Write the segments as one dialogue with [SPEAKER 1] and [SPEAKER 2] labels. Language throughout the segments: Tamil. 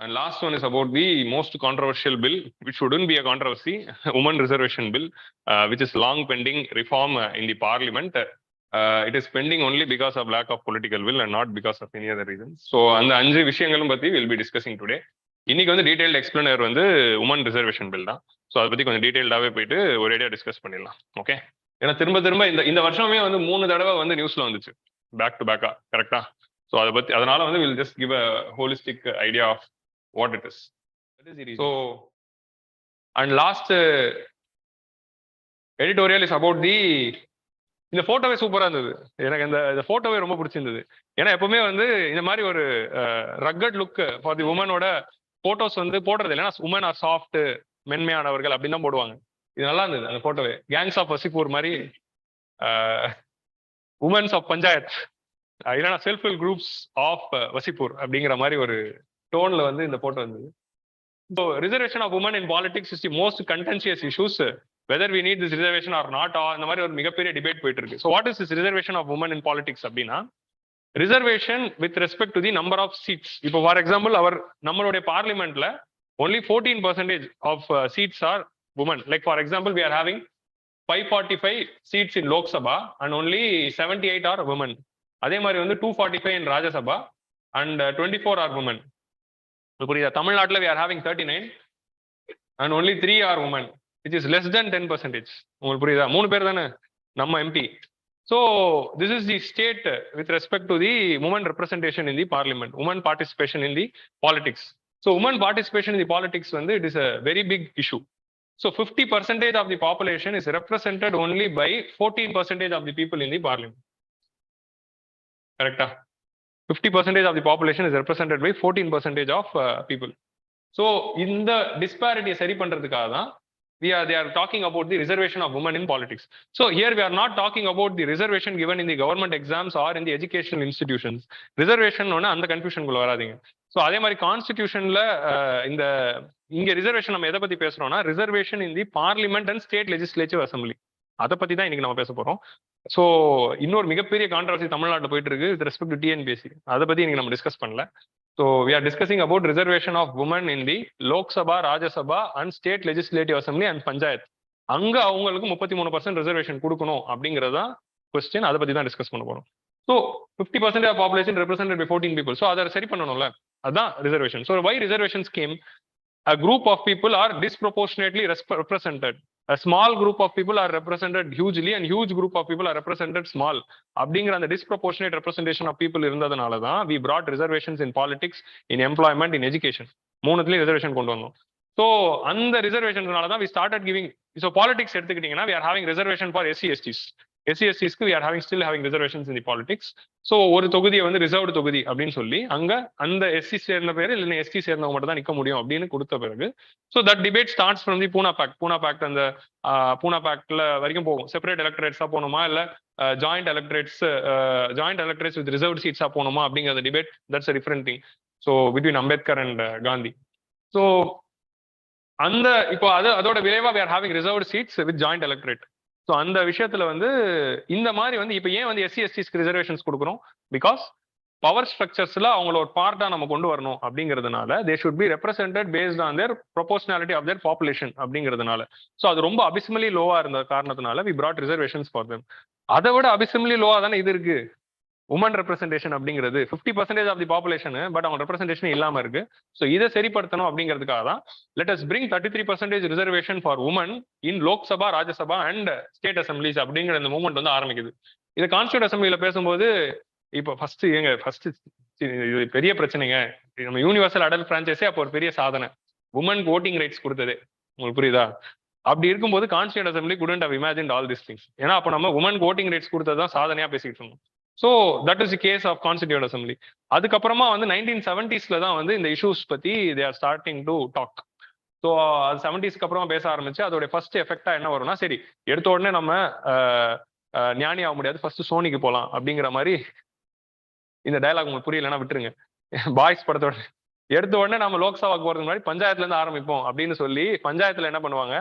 [SPEAKER 1] And last one is about the most controversial bill, which shouldn't be a controversy, Women Reservation Bill, which is long pending reform in the Parliament. It is pending only because of lack of political will and not because of any other reasons. So அந்த 5 விஷயங்களும் பத்தி we'll be discussing today. இன்னைக்கு வந்து டீடைல்டு எக்ஸ்பிளைனர் வந்து உமன் ரிசர்வேஷன் பில் தான். ஸோ அதை பத்தி கொஞ்சம் டீடைல்டாவே போயிட்டு ஒரு ஐடியா டிஸ்கஸ் பண்ணிடலாம். ஓகே, ஏன்னா திரும்ப திரும்ப இந்த வருஷமே வந்து 3 தடவை வந்து நியூஸ்ல வந்துச்சு பேக் டு பேக்கா, கரெக்டா? ஸோ அதை பத்தி அதனால வந்து will just give a holistic idea of what it is. So, and last editorial is about the இந்த போட்டோவே சூப்பரா இருந்தது. எனக்கு இந்த போட்டோவே ரொம்ப பிடிச்சிருந்தது. ஏன்னா எப்பவுமே வந்து இந்த மாதிரி ஒரு ரக்கட் லுக் ஃபார் தி உமனோட போட்டோஸ் வந்து போடுறது இல்லைன்னா உமன் ஆர் சாஃப்ட், மென்மையானவர்கள் அப்படின்னு தான் போடுவாங்க. இது நல்லா இருந்தது அந்த போட்டோவே. கேங்ஸ் ஆஃப் வசிப்பூர் மாதிரி, உமன்ஸ் ஆஃப் பஞ்சாயத் இல்லைன்னா self help groups of Wasseypur அப்படிங்கிற மாதிரி ஒரு டோன்ல வந்து இந்த போட்டோ இருந்தது. So reservation of women in politics is the most contentious issues, whether we need this reservation or not. இந்த மாதிரி ஒரு மிகப்பெரிய டிபேட் போயிட்டு இருக்கு. So what is this reservation of women in politics அப்படின்னா, reservation with respect to the number of seats. இப்போ ஃபார் எக்ஸாம்பிள் நம்மளுடைய பார்லிமெண்ட்ல only 14% of seats are women. Like for example, we are having 545 seats in Lok Sabha and only 78 are women. அதே மாதிரி வந்து 245 in Rajya Sabha and 24 are women. புரியுதா? தமிழ்நாட்டில் we are having 39 and only 3 are women, which is less than 10%. உங்களுக்கு புரியுதா? 3 பேர் தானே நம்ம MP. So this is the state with respect to the women representation in the parliament, women participation in the politics. So women participation in the politics வந்து it is a very big issue. So 50% of the population is represented only by 14% of the people in the parliament. Correct? 50% of the population is represented by 14% of people. So in the disparity சரி பண்றதுக்காக தான் they are talking about the reservation of women in politics. So here we are not talking about the reservation given in the government exams or in the educational institutions. Reservation ஒன்னு அந்த கன்ஃபியூஷன் குள்ள வராதீங்க. ஸோ அதே மாதிரி கான்ஸ்டிடியூஷன்ல இங்க ரிசர்வேஷன் நம்ம எதை பத்தி பேசுறோம்னா, reservation in the parliament and state legislative assembly. அதை பத்தி தான் இன்னைக்கு நம்ம பேச போறோம். ஸோ இன்னொரு மிகப்பெரிய கான்ட்ரவர்சி தமிழ்நாட்டில் போயிட்டு இருக்கு வித் ரெஸ்பெக்ட் டு டிஎன்பிஎஸ்சி. அதை பத்தி இன்னைக்கு நம்ம டிஸ்கஸ் பண்ணல. So we are discussing about reservation of women in the Lok Sabha, Rajya Sabha and state legislative assembly and panchayat. அங்க அவங்களுக்கு 33% ரிசர்வேஷன் கொடுக்கணும் அப்படிங்கிறது தான் கொஸ்டின். அதை பத்தி தான் டிஸ்கஸ் பண்ண போறோம். So 50% of population represented by 14 people. So அதை சரி பண்ணணும்ல, அதுதான் reservation. So why reservation scheme? A group of people are disproportionately represented. A small group of people are represented hugely and huge group of people are represented small. அப்படிங்கிற அந்த disproportionate representation of people இருந்ததுனால தான் we brought reservations in politics, in employment, in education. மூணுத்துலயும் ரிசர்வேஷன் கொண்டு வந்தோம். ஸோ அந்த ரிசர்வேஷன்னால தான் we started giving. So politics எடுத்துக்கிட்டீங்கன்னா we are having reservation for SC STs. SC/STஸ்க்கு we are still having reservations in the politics. So ஒரு தொகுதியை வந்து ரிசர்வ்டு தொகுதி அப்படின்னு சொல்லி அங்க அந்த SC சேர்ந்த பேர் இல்லைன்னா ST சேர்ந்தவங்க மட்டும் தான் நிக்க முடியும் அப்படின்னு கொடுத்த பிறகு so that debate starts from the Poona pact. அந்த பூனா பேக்ட்ல வரைக்கும் போகும். செப்பரேட் எலக்ட்ரேட்ஸா போகணுமா இல்ல ஜாயிண்ட் எலக்ட்ரேட்ஸ் வித் ரிசர்வ்ட் சீட்ஸா போகணுமா அப்படிங்கிற debate, that's a different thing. So between Ambedkar and Gandhi. So அந்த இப்போ அதோட விளைவா we are having reserved seats with joint electorate. So அந்த விஷயத்துல வந்து இந்த மாதிரி வந்து இப்போ ஏன் வந்து SC STஸ்க்கு ரிசர்வேஷன்ஸ் கொடுக்குறோம்? பிகாஸ் பவர் ஸ்ட்ரக்சர்ஸ்ல அவங்களோட பார்ட்டா நம்ம கொண்டு வரணும் அப்படிங்கிறதுனால they should be represented based on their proportionality of their population அப்படிங்கிறதுனால. ஸோ அது ரொம்ப அபிசிமலி லோவா இருந்த காரணத்தினால we brought reservations for them. அதை விட அபிசிமலி லோவா தானே இது இருக்கு உமன் ரெப்ரசன்டேஷன் அப்படிங்கிறது. 50% ஆஃப் தி பாப்புலேஷன், பட் அவங்க ரெப்ரசன்டேஷன் இல்லாம இருக்கு. ஸோ இதை சரிப்படுத்தணும் அப்படிங்கிறதுக்காக தான் let us bring 33% reservation for women in Lok Sabha, Rajya Sabha and state assemblies அப்படிங்கிற இந்த மூவ்மெண்ட் வந்து ஆரம்பிக்குது. இது கான்ஸ்டியூட் அசம்பிளியில பேசும்போது இப்போ ஃபர்ஸ்ட் இது பெரிய பிரச்சனைங்க. நம்ம யூனிவர்சல் அடல்ட் பிரான்ச்சைஸே அப்போ ஒரு பெரிய சாதனை, உமனுக்கு ஓட்டிங் ரைட்ஸ் கொடுத்தது. உங்களுக்கு புரியுதா? அப்படி இருக்கும்போது constituent assembly couldn't have imagined all these things. ஏன்னா அப்போ நம்ம உமனுக்கு ஓட்டிங் ரைட்ஸ் கொடுத்தது தான் சாதனையா பேசிட்டு இருந்தோம். So that is the case of constituent assembly. அதுக்கப்புறமா வந்து 1970s தான் வந்து இந்த இஷ்யூஸ் பத்தி they are starting to talk. So அது 70ஸ்க்கு அப்புறமா பேச ஆரம்பிச்சு அதோட ஃபர்ஸ்ட் எஃபெக்டா என்ன வரும்னா, சரி எடுத்த உடனே நம்ம ஞானி ஆக முடியாது, ஃபர்ஸ்ட் சோனிக்கு போகலாம் அப்படிங்கிற மாதிரி. இந்த டயலாக் உங்களுக்கு புரியலன்னா விட்டுருங்க. பாய்ஸ் படத்தோட எடுத்த உடனே நம்ம லோக்சபாக்கு போறதுக்கு முன்னாடி பஞ்சாயத்துல இருந்து ஆரம்பிப்போம் அப்படின்னு சொல்லி பஞ்சாயத்துல என்ன பண்ணுவாங்க,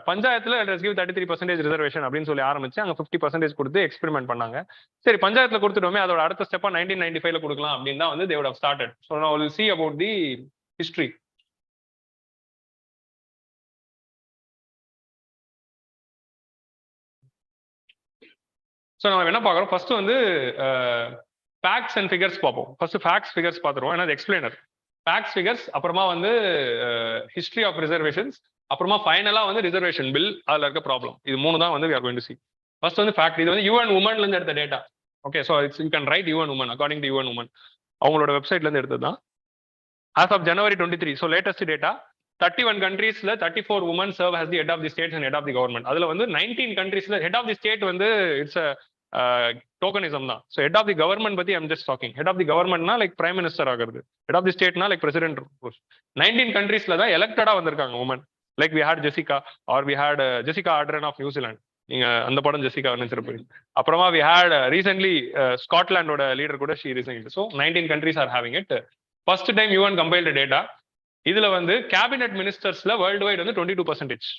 [SPEAKER 1] பஞ்சாயத்துல லெட்ஸ் கிவ் 33% ரிசர்வேஷன் அப்படின்னு சொல்லி ஆரம்பிச்சு அங்க 50% கொடுத்து எக்ஸ்பெரிமெண்ட் பண்ணாங்க. சரி பஞ்சாயத்துல கொடுத்துட்டோமே, அதோட அடுத்த ஸ்டெப்பா 1995ல கொடுக்கலாம் அப்படின்னு தான் வந்து they would have started. So now we'll see about the history. So நம்ம என்ன பார்க்குறோம், ஃபர்ஸ்ட் வந்து ஃபேக்ட்ஸ் அண்ட் ஃபிகர்ஸ் பார்ப்போம். ஃபர்ஸ்ட் ஃபேக்ட்ஸ் ஃபிகர்ஸ் பார்த்துருவோம், ஏன்னா எக்ஸ்பிளைனர். ஃபேக்ட்ஸ் ஃபிகர்ஸ், அப்புறமா வந்து ஹிஸ்ட்ரி ஆஃப் ரிசர்வேஷன்ஸ், அப்புறமா ஃபைனலா வந்து ரிசர்வேஷன் பில், அதுல இருக்க ப்ராப்ளம். இது 3 தான் வந்து we are going to see. First வந்து ஃபேக்ட். இது வந்து UN Womenல இருந்து எடுத்த data. Okay, so it's you can right UN Women according to UN Women. அவங்களோட வெப்சைட்ல இருந்து எடுத்தது தான். As of January 23, so latest data, 31 countries-ல 34 women serve as the head of the states and head of the government. அதுல வந்து 19 countries-ல head of the state வந்து it's a டோக்கனிசம் தான். So head of the government பத்தி I'm just talking. Head of the கவர்மெண்ட்னா லைக் பிரைம் மினிஸ்டர் ஆகிறது, ஹெட் ஆஃப் தி ஸ்டேட்னா லைக் பிரசிடென்ட். 19 கண்ட்ரீஸ்ல தான் எலெக்டடா வந்திருக்காங்க women. Like we had Jessica, or we had Jessica Ardern of New Zealand. நீங்க அந்த படம் ஜெசிகா நினைச்சிருப்பீங்க. அப்புறமா வி ஹேட் ரீசென்ட்லி ஸ்காட்லாண்டோட லீடர் கூட she resigned. So 19 countries are having it. First time UN compiled data. இதுல வந்து கேபினெட் மினிஸ்டர்ஸ்ல வேர்ல்டு வைட் வந்து 22%.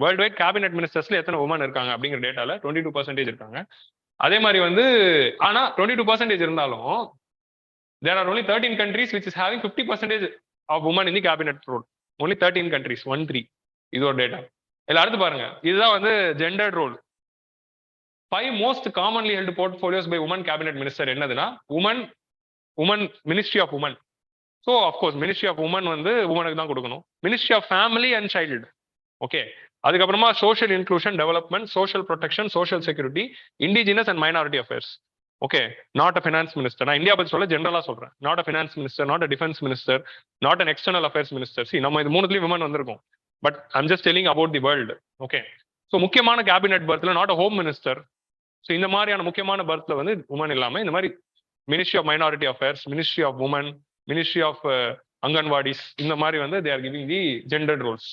[SPEAKER 1] வேர்ல்டு வைட் கேபினெட் மினிஸ்டர்ஸ்ல எத்தனை உமன் இருக்காங்க அப்படிங்கிற டேட்டால 22% இருக்காங்க. அதே மாதிரி வந்து ஆனா 22% இருந்தாலும் there are only 13 countries which is having 50% of women in the cabinet role. Only 13 countries, 1-3. இது ஒரு டேட்டா. இல்ல அடுத்து பாருங்க, இதுதான் வந்து gendered role. 5 most commonly held portfolios by women cabinet minister என்னதுன்னா women ministry of women. So of course ministry of women வந்து womenக்கு தான் கொடுக்கணும். Ministry of family and child. Okay, அதுக்கப்புறமா social inclusion, development, social protection, social security, indigenous and minority affairs. Okay, not a finance minister. நான் இந்தியா பத்தி சொல்ல ஜென்ரலா சொல்றேன். Not a finance minister, not a defence minister, not an external affairs minister. See நம்ம இது 3த்துலயும் விமன் வந்திருக்கும். But I'm just telling about the world. Okay, so முக்கியமான கேபினெட் பர்த்ல not a home minister. So இந்த மாதிரியான முக்கியமான பர்த்ல வந்து உமன் இல்லாம இந்த மாதிரி ministry of minority affairs, ministry of women, ministry of anganwadis, இந்த மாதிரி வந்து they are giving the gendered roles.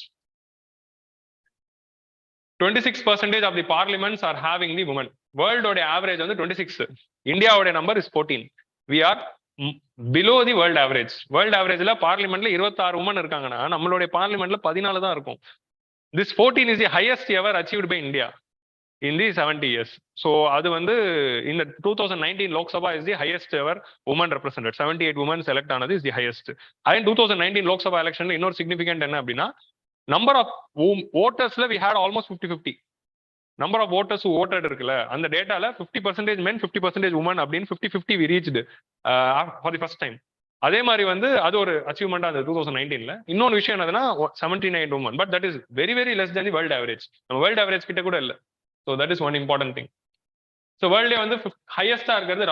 [SPEAKER 1] 26% of the parliaments are having the women. World oda average வந்து 26. India oda number is 14. We are below the world average. World averageல பார்லிமெண்ட்ல 26 women இருக்காங்கன்னா நம்மளுடைய பார்லிமெண்ட்ல 14 தான் இருக்கும். This 14 is the highest ever achieved by India in the 70 years. So அது வந்து in the 2019 Lok Sabha is the highest ever women represented. 78 women select ஆனது is the highest. And 2019 Lok Sabha electionல இன்னொரு significant என்ன அப்படின்னா, number of votersல we had almost 50-50. number of voters who voted இருக்குல்ல, அந்த டேட்டால 50% men, 50% women அப்படின்னு 50-50 we reached for the first time. அதே மாதிரி வந்து அது ஒரு அச்சீவ்மெண்டா அந்த 2019ல. இன்னொரு விஷயம் என்னதுன்னா 79 women, but that is very very less than the world average. நம்ம வேர்ல்ட் ஆவரேஜ் கிட்ட கூட இல்ல. So that is one important thing. So வேர்ல்ட்ல வந்து ஹையஸ்டா இருக்கிறது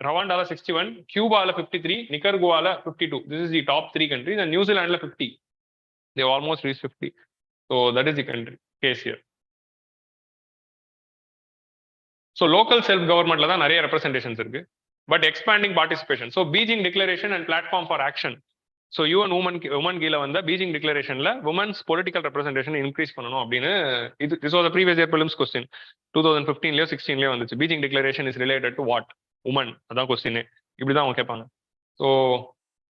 [SPEAKER 1] ரவாண்டால 61, கியூபால 53, நிக்கர்குவால 52. This is the top 3 countries, and நியூசிலாந்துல 50. They almost reached 50. So that is the country case here. So local self governmentல தான் நிறைய ரெப்ரசன்டேஷன்ஸ் இருக்கு, but expanding participation. So Beijing declaration and platform for action. So UN women கீழே வந்த பீஜிங் டிக்ளரேஷன்ல உமன்ஸ் பொலிட்டிக்கல் ரெப்ரசன்டேஷன் இன்க்ரீஸ் பண்ணணும் அப்படின்னு this was a previous year prelims question. 2015லயோ 16லயோ வந்துச்சு. Beijing declaration is related to what? Women. அதான் கொஸ்டின். இப்படிதான் அவங்க கேட்பாங்க. ஸோ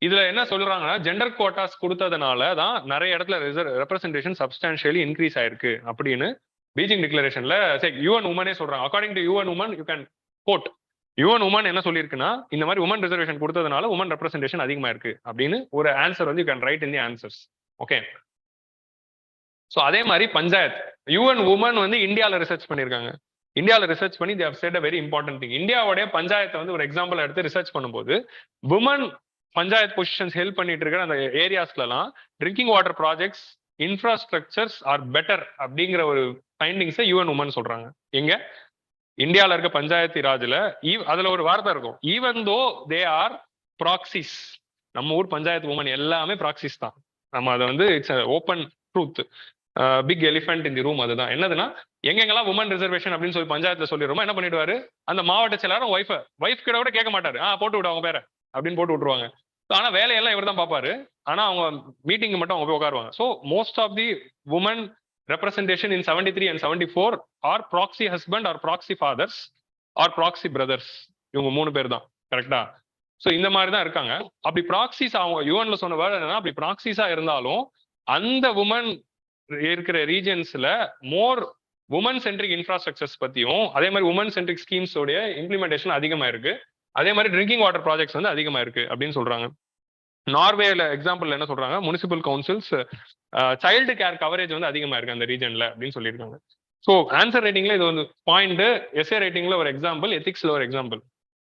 [SPEAKER 1] இதுல என்ன சொல்றாங்கன்னா, ஜெண்டர் கோட்டாஸ் கொடுத்ததுனால தான் நிறைய இடத்துல ரெப்ரசன்டேஷன் சப்ஸ்டான்ஷியலி இன்க்ரீஸ் ஆயிருக்கு அப்படின்னு பீஜிங் டிக்ளரேஷன்ல யூஎன் உமனே சொல்றாங்க. According to UN women, you can quote. UN women என்ன சொல்லியிருக்குன்னா, இந்த மாதிரி உமன் ரிசர்வேஷன் கொடுத்ததுனால உமன் ரெப்ரசன்டேஷன் அதிகமா இருக்கு அப்படின்னு ஒரு ஆன்சர் வந்து you can write in the answers. Okay, so அதே மாதிரி பஞ்சாயத் யூஎன் உமன் வந்து இந்தியாவில் ரிசர்ச் பண்ணியிருக்காங்க. இந்தியாவில் ரிசர்ச் பண்ணி they have said a very important thing. இந்தியாவுடைய பஞ்சாயத்தை வந்து ஒரு எக்ஸாம்பிள் எடுத்து ரிசர்ச் பண்ணும்போது உமன் பஞ்சாயத் பொசிஷன்ஸ் ஹெல்ப் பண்ணிட்டு இருக்கிற அந்த ஏரியாஸ்லாம் drinking water projects, infrastructures are better அப்படிங்கிற ஒரு ஃபைண்டிங்ஸை யூஎன் உமன் சொல்றாங்க. எங்க இந்தியாவில் இருக்க பஞ்சாயத்து ராஜ்ல அதுல ஒரு வார்த்தை இருக்கும், even though they are proxies. நம்ம ஊர் பஞ்சாயத்து உமன் எல்லாமே ப்ராக்சிஸ் தான். நம்ம அதை வந்து it's open truth, big elephant in the room. அதுதான் என்னதுன்னா, எங்கெங்கெல்லாம் உமன் ரிசர்வேஷன் அப்படின்னு சொல்லி பஞ்சாயத்துல சொல்லிடுறோமோ என்ன பண்ணிடுவாரு, அந்த மாவட்ட செயலாளர் ஒய்ஃப் கிட்ட கூட கேட்க மாட்டாரு, போட்டு விடு அவங்க பேரை அப்படின்னு போட்டு விட்டுருவாங்க. ஆனா வேலையெல்லாம் இவர் தான் பார்ப்பாரு. ஆனா அவங்க மீட்டிங் மட்டும் அவங்க போய் உட்காருவாங்க. So most of the women representation in 73 and 74 are proxy husband or proxy fathers or proxy brothers. இவங்க 3 பேர் தான். கரெக்டா? ஸோ இந்த மாதிரி தான் இருக்காங்க. அப்படி ப்ராக்சிஸ் அவங்க யூஎன்ல சொன்ன வேர்டு என்னன்னா, அப்படி ப்ராக்சிஸா இருந்தாலும் அந்த உமன் இருக்கிற ரீஜன்ஸ்ல மோர் உமன் சென்ட்ரிக் இன்ஃப்ராஸ்ட்ரக்சர்ஸ் பத்தியும் அதே மாதிரி உமன் சென்ட்ரிக் ஸ்கீம்ஸோடைய இம்ப்ளிமெண்டேஷன் அதிகமா இருக்கு. அதே மாதிரி ட்ரிங்கிங் வாட்டர் ப்ராஜெக்ட்ஸ் வந்து அதிகமா இருக்கு அப்படின்னு சொல்றாங்க. நார்வேல எக்ஸாம்பிள் என்ன சொல்றாங்க, municipal councils child care coverage வந்து அதிகமா இருக்கு அந்த ரீஜன்ல அப்படின்னு சொல்லியிருக்காங்க. ஸோ ஆன்சர் ரைட்டிங்ல இது வந்து பாயிண்ட், எஸ்ஏ ரைட்டிங்ல ஒரு எக்ஸாம்பிள், எத்திக்ஸ்ல ஒரு எக்ஸாம்பிள்,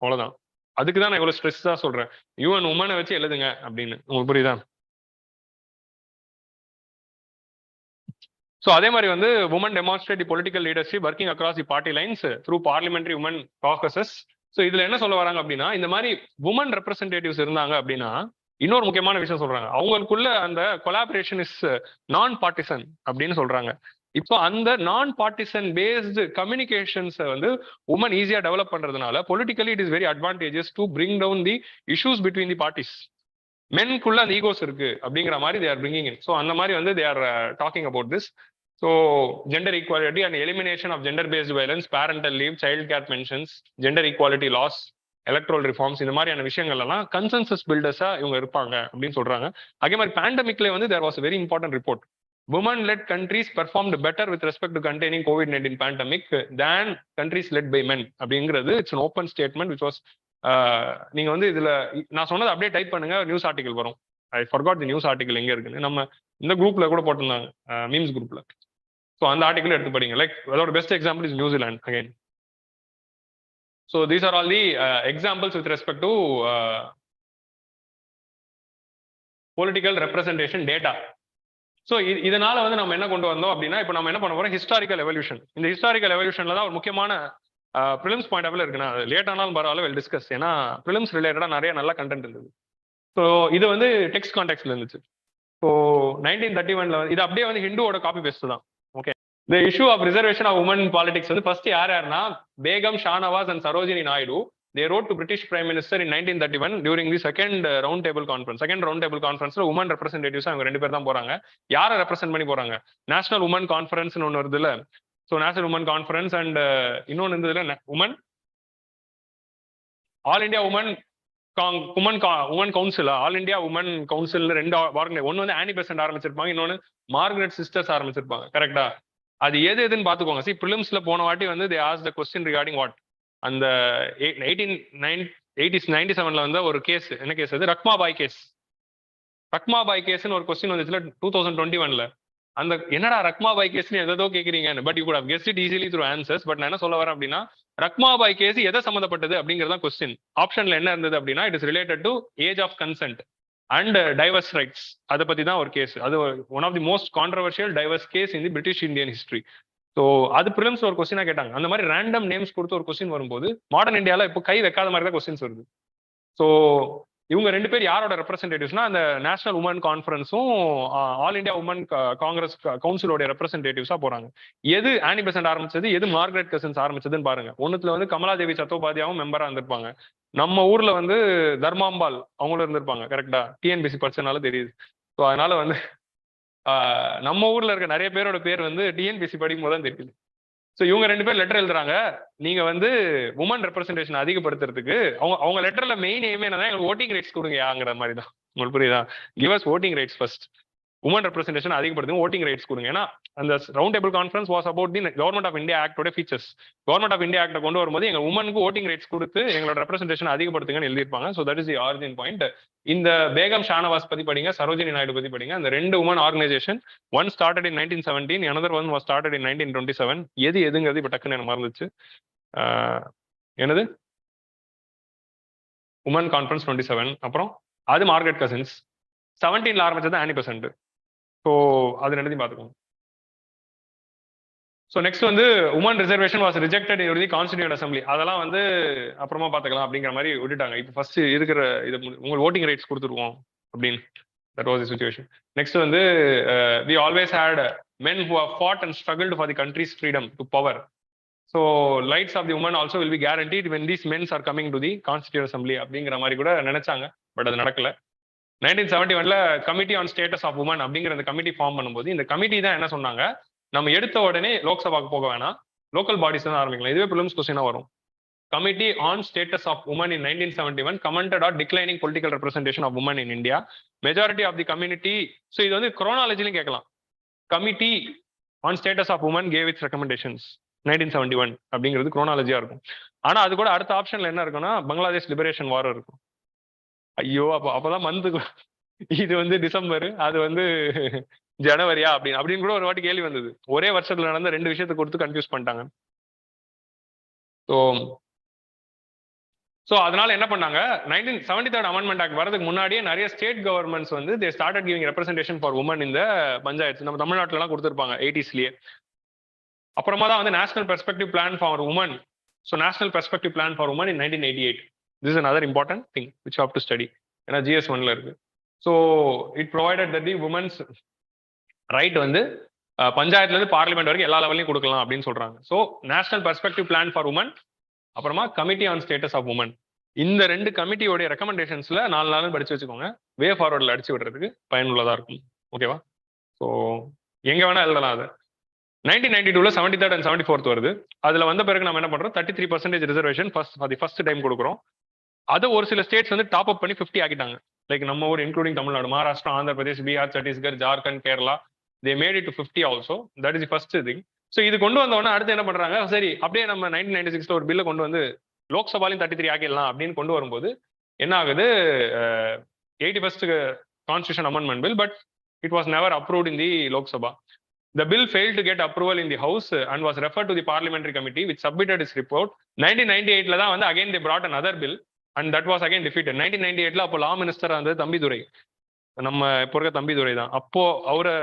[SPEAKER 1] அவ்வளவுதான். அதுக்கு தான் நான் இவ்வளவு ஸ்ட்ரெஸ் தான் சொல்றேன், யூஎன் உமனை வச்சு எழுதுங்க அப்படின்னு. உங்களுக்கு புரியுதா? ஸோ அதே மாதிரி வந்து women demonstrate the political leadership working across the party lines through parliamentary women caucus. So இதுல என்ன சொல்ல வராங்க அப்படின்னா, இந்த மாதிரி உமன் ரெப்ரஸன்டேட்டிவ்ஸ் இருந்தாங்க அப்படின்னா இன்னொரு முக்கியமான விஷயம் சொல்றாங்க, அவங்களுக்குள்ள அந்த கொலாபரேஷன் இஸ் நான் பார்ட்டிசன் அப்படின்னு சொல்றாங்க. இப்போ அந்த நான் பார்ட்டிசன் பேஸ்டு கம்யூனிகேஷன்ஸை வந்து உமன் ஈஸியா டெவலப் பண்றதுனால politically it is very advantages to bring down the issues between the parties. மென்குள்ள அந்த ஈகோஸ் இருக்கு அப்படிங்கிற மாதிரி they are bringing in. So அந்த மாதிரி வந்து they are talking about this. So gender equality and elimination of gender based violence, parental leave, child care pensions, gender equality laws, electoral reforms, இந்த மாதிரியான விஷயங்கள் எல்லாம் கன்சென்சஸ் பில்டர்ஸா இவங்க இருப்பாங்க அப்படின்னு சொல்றாங்க. அதே மாதிரி பேண்டமிக்ல வந்து there was very important report, women-led countries performed better with respect to containing COVID-19 pandemic than countries led by men அப்படிங்கிறது it's an open statement which was நீங்க வந்து இதுல நான் சொன்னது அப்படியே டைப் பண்ணுங்க, நியூஸ் ஆர்டிகல் வரும். ஐ forgot the நியூஸ் ஆர்டிகல் எங்க இருக்குன்னு. நம்ம இந்த குரூப்ல கூட போட்டிருந்தாங்க, மீம்ஸ் குரூப்ல. ஸோ அந்த ஆர்டிகல் எடுத்து படிங்க. லைக் அதோட best example is New Zealand again. So these are all the examples with respect to political representation data. So இதனால வந்து நம்ம என்ன கொண்டு வந்தோம் அப்படின்னா, இப்போ நம்ம என்ன பண்ண போறோம், ஹிஸ்டாரிக்கல் எவல்யூஷன். இந்த ஹிஸ்டாரிக்கல் எவல்யூஷன்ல தான் ஒரு முக்கியமான ப்ரிலிம்ஸ் பாயிண்ட் ஆஃப் இருக்குன்னா, லேட் ஆனாலும் பரவாயில்ல, வெல் டிஸ்கஸ். ஏன்னா ப்ரிலிம்ஸ் ரிலேட்டடா நிறைய நல்ல கண்டென்ட் இருந்தது. ஸோ இது வந்து டெக்ஸ்ட் கான்டெக்ட்ல இருந்துச்சு. ஸோ 1931ல இது அப்படியே வந்து ஹிந்துவோட காப்பி பேஸ்ட் தான். ஓகே, இந்த issue of reservation of women politics வந்து ஃபர்ஸ்ட் யாருன்னா Begum, Shahnawaz and Sarojini Naidu. They wrote to British Prime Minister in 1931 during the second round table conference. Second round table conference ல women representatives அவங்க ரெண்டு பேர் தான் போறாங்க. யாரை ரெப்ரசென்ட் பண்ணி போறாங்க? நேஷனல் உமன் கான்ஃபரன்ஸ் ஒன்று வருதுல. So national women conference and இன்னொன்று இருந்ததுல women all India women women council, all India women council ரெண்டு ஆர்கனைஸ். ஒன்று வந்து ஆனி பெசன்ட் ஆரம்பிச்சிருப்பாங்க, இன்னொன்று மார்கரெட் சிஸ்டர்ஸ் ஆரம்பிச்சிருப்பாங்க. கரெக்டா? அது எதுன்னு பாத்துக்கோங்க. சி ப்ரிலிம்ஸ்ல போன வாட்டி வந்து they ask the question regarding what அந்த 1897ல வந்து ஒரு கேஸ், என்ன கேஸ் அது? ரக்மாபாய் கேஸ். ரக்மாபாய் கேஸ்னு ஒரு கொஸ்டின் வந்துச்சுல 2021ல. அந்த என்னடா ரக்மாபாய் கேஸ்னு எதோ கேக்குறீங்க, but you could have guessed it easily through answers. But நான் என்ன சொல்ல வரேன் அப்படின்னா, ரக்மாபாய் கேஸ் எதை சம்மந்தப்பட்டது அப்படிங்கிறதா கொஸ்டின். ஆப்ஷன்ல என்ன இருந்தது அப்படின்னா, it is related to age of consent and divorce rights. அதை பத்தி தான் ஒரு கேஸ். அது one of the most controversial divorce case in the British Indian history. So அது ப்ரிலிம்ஸ் ஒரு கொஸ்டினா கேட்டாங்க. அந்த மாதிரி ரேண்டம் நேம்ஸ் கொடுத்து ஒரு கொஸ்டின் வரும்போது மாடர்ன் இந்தியாவில் இப்போ கை வைக்காத மாதிரி தான் கொஸ்டின்ஸ் வருது. ஸோ இவங்க ரெண்டு பேர் யாரோட ரெப்ரஸன்டேட்டிவ்ஸ்னா, அந்த நேஷனல் உமன் கான்ஃபரன்ஸும் ஆல் இண்டியா உமன் காங்கிரஸ் கவுன்சிலோட ரெப்ரஸன்டேட்டிவ்ஸா போறாங்க. எது ஆனி பெசன்ட் ஆரம்பிச்சது, எது மார்கரெட் கசின்ஸ் ஆரம்பிச்சதுன்னு பாருங்க. ஒன்னுத்துல வந்து கமலாதேவி சட்டோபாத்தியாவும் மெம்பரா இருந்திருப்பாங்க. நம்ம ஊர்ல வந்து தர்மாம்பால் அவங்களும் இருந்திருப்பாங்க. கரெக்டா? டிஎன்பிஎஸ்சி படிச்சதுனால தெரியுது. ஸோ அதனால வந்து நம்ம ஊர்ல இருக்க நிறைய பேரோட பேர் வந்து டிஎன்பிஎஸ்சி படிக்கும் போது தான் தெரியுது. ஸோ இவங்க ரெண்டு பேர் லெட்டர் எழுதுறாங்க, நீங்க வந்து உமன் ரெப்ரஸன்டேஷன் அதிகப்படுத்துறதுக்கு. அவங்க லெட்டர்ல மெயின் எய்மே என்னன்னா, எங்களுக்கு ஓட்டிங் ரைட்ஸ் கொடுங்கங்கிற மாதிரி தான். உங்களுக்கு புரியுதா? Give us voting rights first. Women representation அதிகப்படுத்துங்க, ஓட்டிங் ரைட்ஸ் கொடுங்க. ஏன்னா அந்த round table conference was about the government of India ஆக்டோட ஃபீச்சர்ஸ். கவர்மெண்ட் ஆஃப் இந்தியா ஆக்ட கொண்டு வரும்போது எங்க உமனுக்கு ஓட்டிங் ரைட்ஸ் கொடுத்து எங்களோட ரெப்ரஸன்டேஷன் அதிகப்படுத்துங்கன்னு எழுதியிருப்பாங்க. So that is the origin point. இந்த பேகம் ஷானவாஸ் பத்தி படிங்க, சரோஜினி நாயுடு பத்தி படிங்க. அந்த ரெண்டு women organisation, one started in 1917, another one was started in 1927. எதுங்கிறது இப்ப டக்குன்னு எனக்கு மறந்துச்சு. என்னது? Women conference 27. அப்புறம் அது மார்கரெட் கசின்ஸ். 17ல ஆரம்பிச்சது ஆனி பெசன்ட். ஸோ அது ரெண்டுத்தையும் பார்த்துக்கோங்க. ஸோ நெக்ஸ்ட் வந்து women reservation was rejected in the constituent assembly. அதெல்லாம் வந்து அப்புறமா பார்த்துக்கலாம் அப்படிங்கிற மாதிரி விட்டுட்டாங்க. இப்போ ஃபர்ஸ்ட் இருக்கிற இது உங்களுக்கு ஓட்டிங் ரைட்ஸ் கொடுத்துருவோம் அப்படின்னு. That was the situation. Next வந்து we always had men who have fought and struggled for the country's freedom to power. So rights of the women also will be guaranteed when these men are coming to the constituent assembly அப்படிங்கிற மாதிரி கூட நினைச்சாங்க. பட் அது நடக்கல. 1971ல committee on status of women அப்படிங்கிற அந்த கமிட்டி ஃபார்ம் பண்ணும்போது, இந்த கமிட்டி தான் என்ன சொன்னாங்க, நம்ம எடுத்த உடனே லோக்சபாக்கு போக வேணாம், லோக்கல் பாடிஸ் தான் ஆரம்பிக்கலாம். இதுவே ப்ரிலிம்ஸ் கொஸ்டினா வரும். Committee on status of women in 1971 commented on declining political representation of women in India. Majority of the community. So இது வந்து குரோனாலஜிலையும் கேட்கலாம். Committee on status of women gave its recommendations 1971 அப்படிங்கிறது குரோனாலஜியா இருக்கும். ஆனா அது கூட அடுத்த ஆப்ஷன்ல என்ன இருக்குன்னா பங்களாதேஷ் லிபரேஷன் வார் இருக்கும். ஐயோ அப்பதான் மந்த் இது வந்து டிசம்பர், அது வந்து ஜனவரியா அப்படின்னு கூட ஒரு வாட்டி கேள்வி வந்தது. ஒரே வருஷத்துல நடந்த 2 விஷயத்தை கொடுத்து கன்ஃபியூஸ் பண்ணிட்டாங்க. ஸோ அதனால என்ன பண்ணாங்க, 1973 அமெண்ட்மெண்ட் ஆக்ட் வரதுக்கு முன்னாடியே நிறைய ஸ்டேட் கவர்மெண்ட்ஸ் வந்து they started giving representation for women இந்த பஞ்சாயத்து. நம்ம தமிழ்நாட்டுல எல்லாம் கொடுத்துருப்பாங்க 80sலயே. அப்புறமா தான் வந்து national perspective plan for women. So national perspective plan for women in 1988. This is another important thing which you have to study. ஏன்னா GS1ல இருக்கு. So it provided that the women's right வந்து பஞ்சாயத்துல இருந்து பார்லிமெண்ட் வரைக்கும் எல்லா லெவலையும் கொடுக்கலாம் அப்படின்னு சொல்றாங்க. So national perspective plan for women, அப்புறமா committee on status of women, இந்த 2 கமிட்டியோட ரெக்கமெண்டேஷன்ஸ்ல 4 நாள் படிச்சு வச்சுக்கோங்க. வே ஃபார்வர்ட்ல அடிச்சு விடுறதுக்கு பயனுள்ளதா இருக்கும். ஓகேவா? ஸோ எங்க வேணா எழுதலாம் அது. 1992ல 73rd and 74th வருது. அதுல வந்த பிறகு நம்ம என்ன பண்றோம், 33% ரிசர்வேஷன் ஃபர்ஸ்ட் டைம் கொடுக்குறோம். அது ஒரு சில ஸ்டேட்ஸ் வந்து டாப் அப் பண்ணி 50 ஆக்கிட்டாங்க. லைக் நம்ம ஊர் including Tamil Nadu, Maharashtra, Andhra Pradesh, Bihar, Chhattisgarh, Jharkhand, Kerala, they made it to 50 also. That is first thing. So இது கொண்டு வந்த உடனே அடுத்து என்ன பண்றாங்க, சரி அப்படியே நம்ம 1996ல ஒரு பில்ல கொண்டு வந்து லோக்சபாலையும் 33 ஆக்கிடலாம் அப்படின்னு கொண்டு வரும்போது என்ன ஆகுது, 81st constitution amendment bill, but it was never approved in the Lok Sabha. The bill failed to get approval in the House and was referred to the Parliamentary Committee, which submitted its report. 1998ல தான் வந்து again they brought another bill and that was again defeated. 1998ல அப்போ லா மினிஸ்டர் வந்து தம்பிதுரை, நம்ம இப்போ இருக்க தம்பிதுரை தான். அப்போ அவரை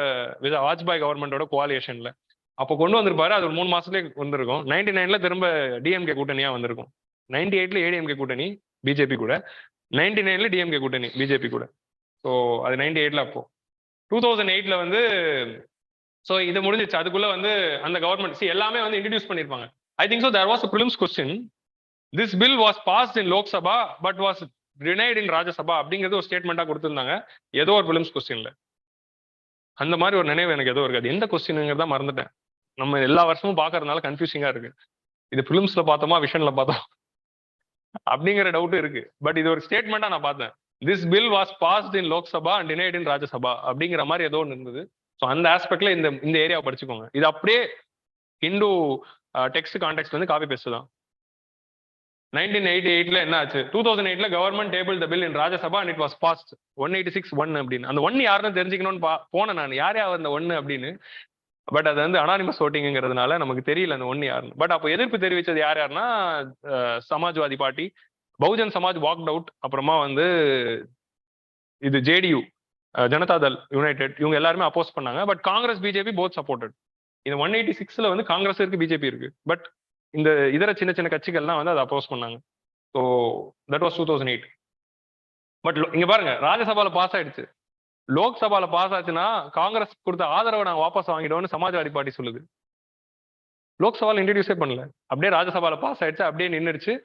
[SPEAKER 1] வாஜ்பாய் கவர்மெண்டோட கோஆலியேஷன்ல அப்போ கொண்டு வந்திருப்பாரு. அது ஒரு 3 மாசத்துலேயே வந்திருக்கும். 99ல திரும்ப டிஎம்கே கூட்டணியா வந்திருக்கும். 98ல ஏடிஎம்கே கூட்டணி பிஜேபி கூட, 99ல டிஎம்கே கூட்டணி பிஜேபி கூட. ஸோ அது 98ல. அப்போ 2008ல வந்து ஸோ இது முடிஞ்சிச்சு. அதுக்குள்ள வந்து அந்த கவர்மெண்ட் எல்லாமே வந்து இன்ட்ரடியூஸ் பண்ணிருப்பாங்க. I think so there was a prelims question. This bill was passed in Lok Sabha but was denied in Rajya Sabha அப்படிங்கிறது ஒரு ஸ்டேட்மெண்டா கொடுத்திருந்தாங்க ஏதோ ஒரு prelims questionல. அந்த மாதிரி ஒரு நினைவு எனக்கு ஏதோ இருக்காது. எந்த கொஸ்டின்ங்கிறதா மறந்துட்டேன். நம்ம எல்லா வருஷமும் பாக்குறதுனால கன்ஃபியூசிங்கா இருக்கு. இது பிலிம்ஸ்ல பார்த்தோமா விஷன்ல பார்த்தோம் அப்படிங்கிற டவுட் இருக்கு. பட் இது ஒரு ஸ்டேட்மெண்டா நான் பார்த்தேன். This bill was passed in Lok Sabha and denied in Rajya Sabha அப்படிங்கிற மாதிரி ஏதோ ஒன்று இருந்தது. ஸோ அந்த ஆஸ்பெக்ட்ல இந்த ஏரியாவை படிச்சுக்கோங்க. இது அப்படியே இந்து டெக்ஸ்ட் கான்டெக்ட் வந்து காப்பி பேஸ்ட் தான். 1988ல என்ன ஆச்சு, 2008ல government table the bill in Rajya Sabha and it was passed 186-1 அப்படின்னு. அந்த 1 யாருன்னு தெரிஞ்சுக்கணும்னு போனேன் நான், யார் அந்த 1 அப்படின்னு. பட் அது வந்து அனானிமஸ் ஓட்டிங்கிறதுனால நமக்கு தெரியல அந்த 1 யாருன்னு. பட் அப்போ எதிர்ப்பு தெரிவிச்சது யாருன்னா Samajwadi party, Bahujan Samaj walked out, அப்புறமா வந்து இது ஜேடியு ஜனதாதள் யுனைடெட், இவங்க எல்லாருமே அப்போஸ் பண்ணாங்க. But Congress BJP both supported. இந்த 186ல வந்து காங்கிரஸ் இருக்கு, பிஜேபி இருக்கு. பட் இந்த இதர சின்ன சின்ன கட்சிகள்லாம் வந்து அதை அப்போஸ் பண்ணாங்க. So that was 2008. பட் இங்க பாருங்க, ராஜ்யசபால பாஸ் ஆயிடுச்சு. லோக்சபால பாஸ் ஆச்சுன்னா காங்கிரஸ் கொடுத்த ஆதரவை நாங்க வாபஸ் வாங்கிடுவோம்னு சமாஜ்வாதி பார்ட்டி சொல்லுது. லோக்சபால இன்ட்ரடியூஸே பண்ணல, அப்படியே ராஜ்யசபால பாஸ் ஆயிடுச்சு, அப்படியே நின்றுச்சு.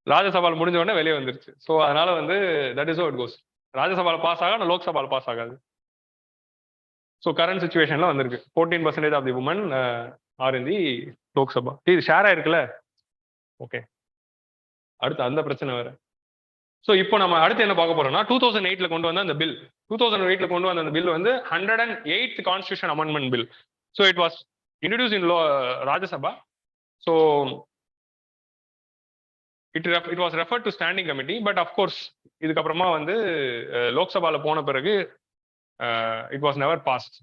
[SPEAKER 1] ராஜ்யசபால முடிஞ்ச உடனே வெளியே வந்துருச்சு. ஸோ அதனால வந்து that is how it goes. ராஜ்யசபால பாஸ் ஆக, லோக்சபால பாஸ் ஆகாது. ஸோ கரண்ட் சுச்சுவேஷன்ல வந்திருக்கு 14% of the women are in the Lok Sabha. இது ஷேர் ஆயிருக்குல்ல. ஓகே, அடுத்து அந்த பிரச்சனை வேற. ஸோ இப்போ நம்ம அடுத்து என்ன பார்க்க போறோம்னா 2008ல கொண்டு வந்த அந்த பில், 2008ல கொண்டு வந்த அந்த பில் வந்து 108th constitution amendment bill. So it was introduce in Rajya Sabha. So it was referred to standing committee. But of course இதுக்கப்புறமா வந்து லோக்சபால போன பிறகு it was never passed.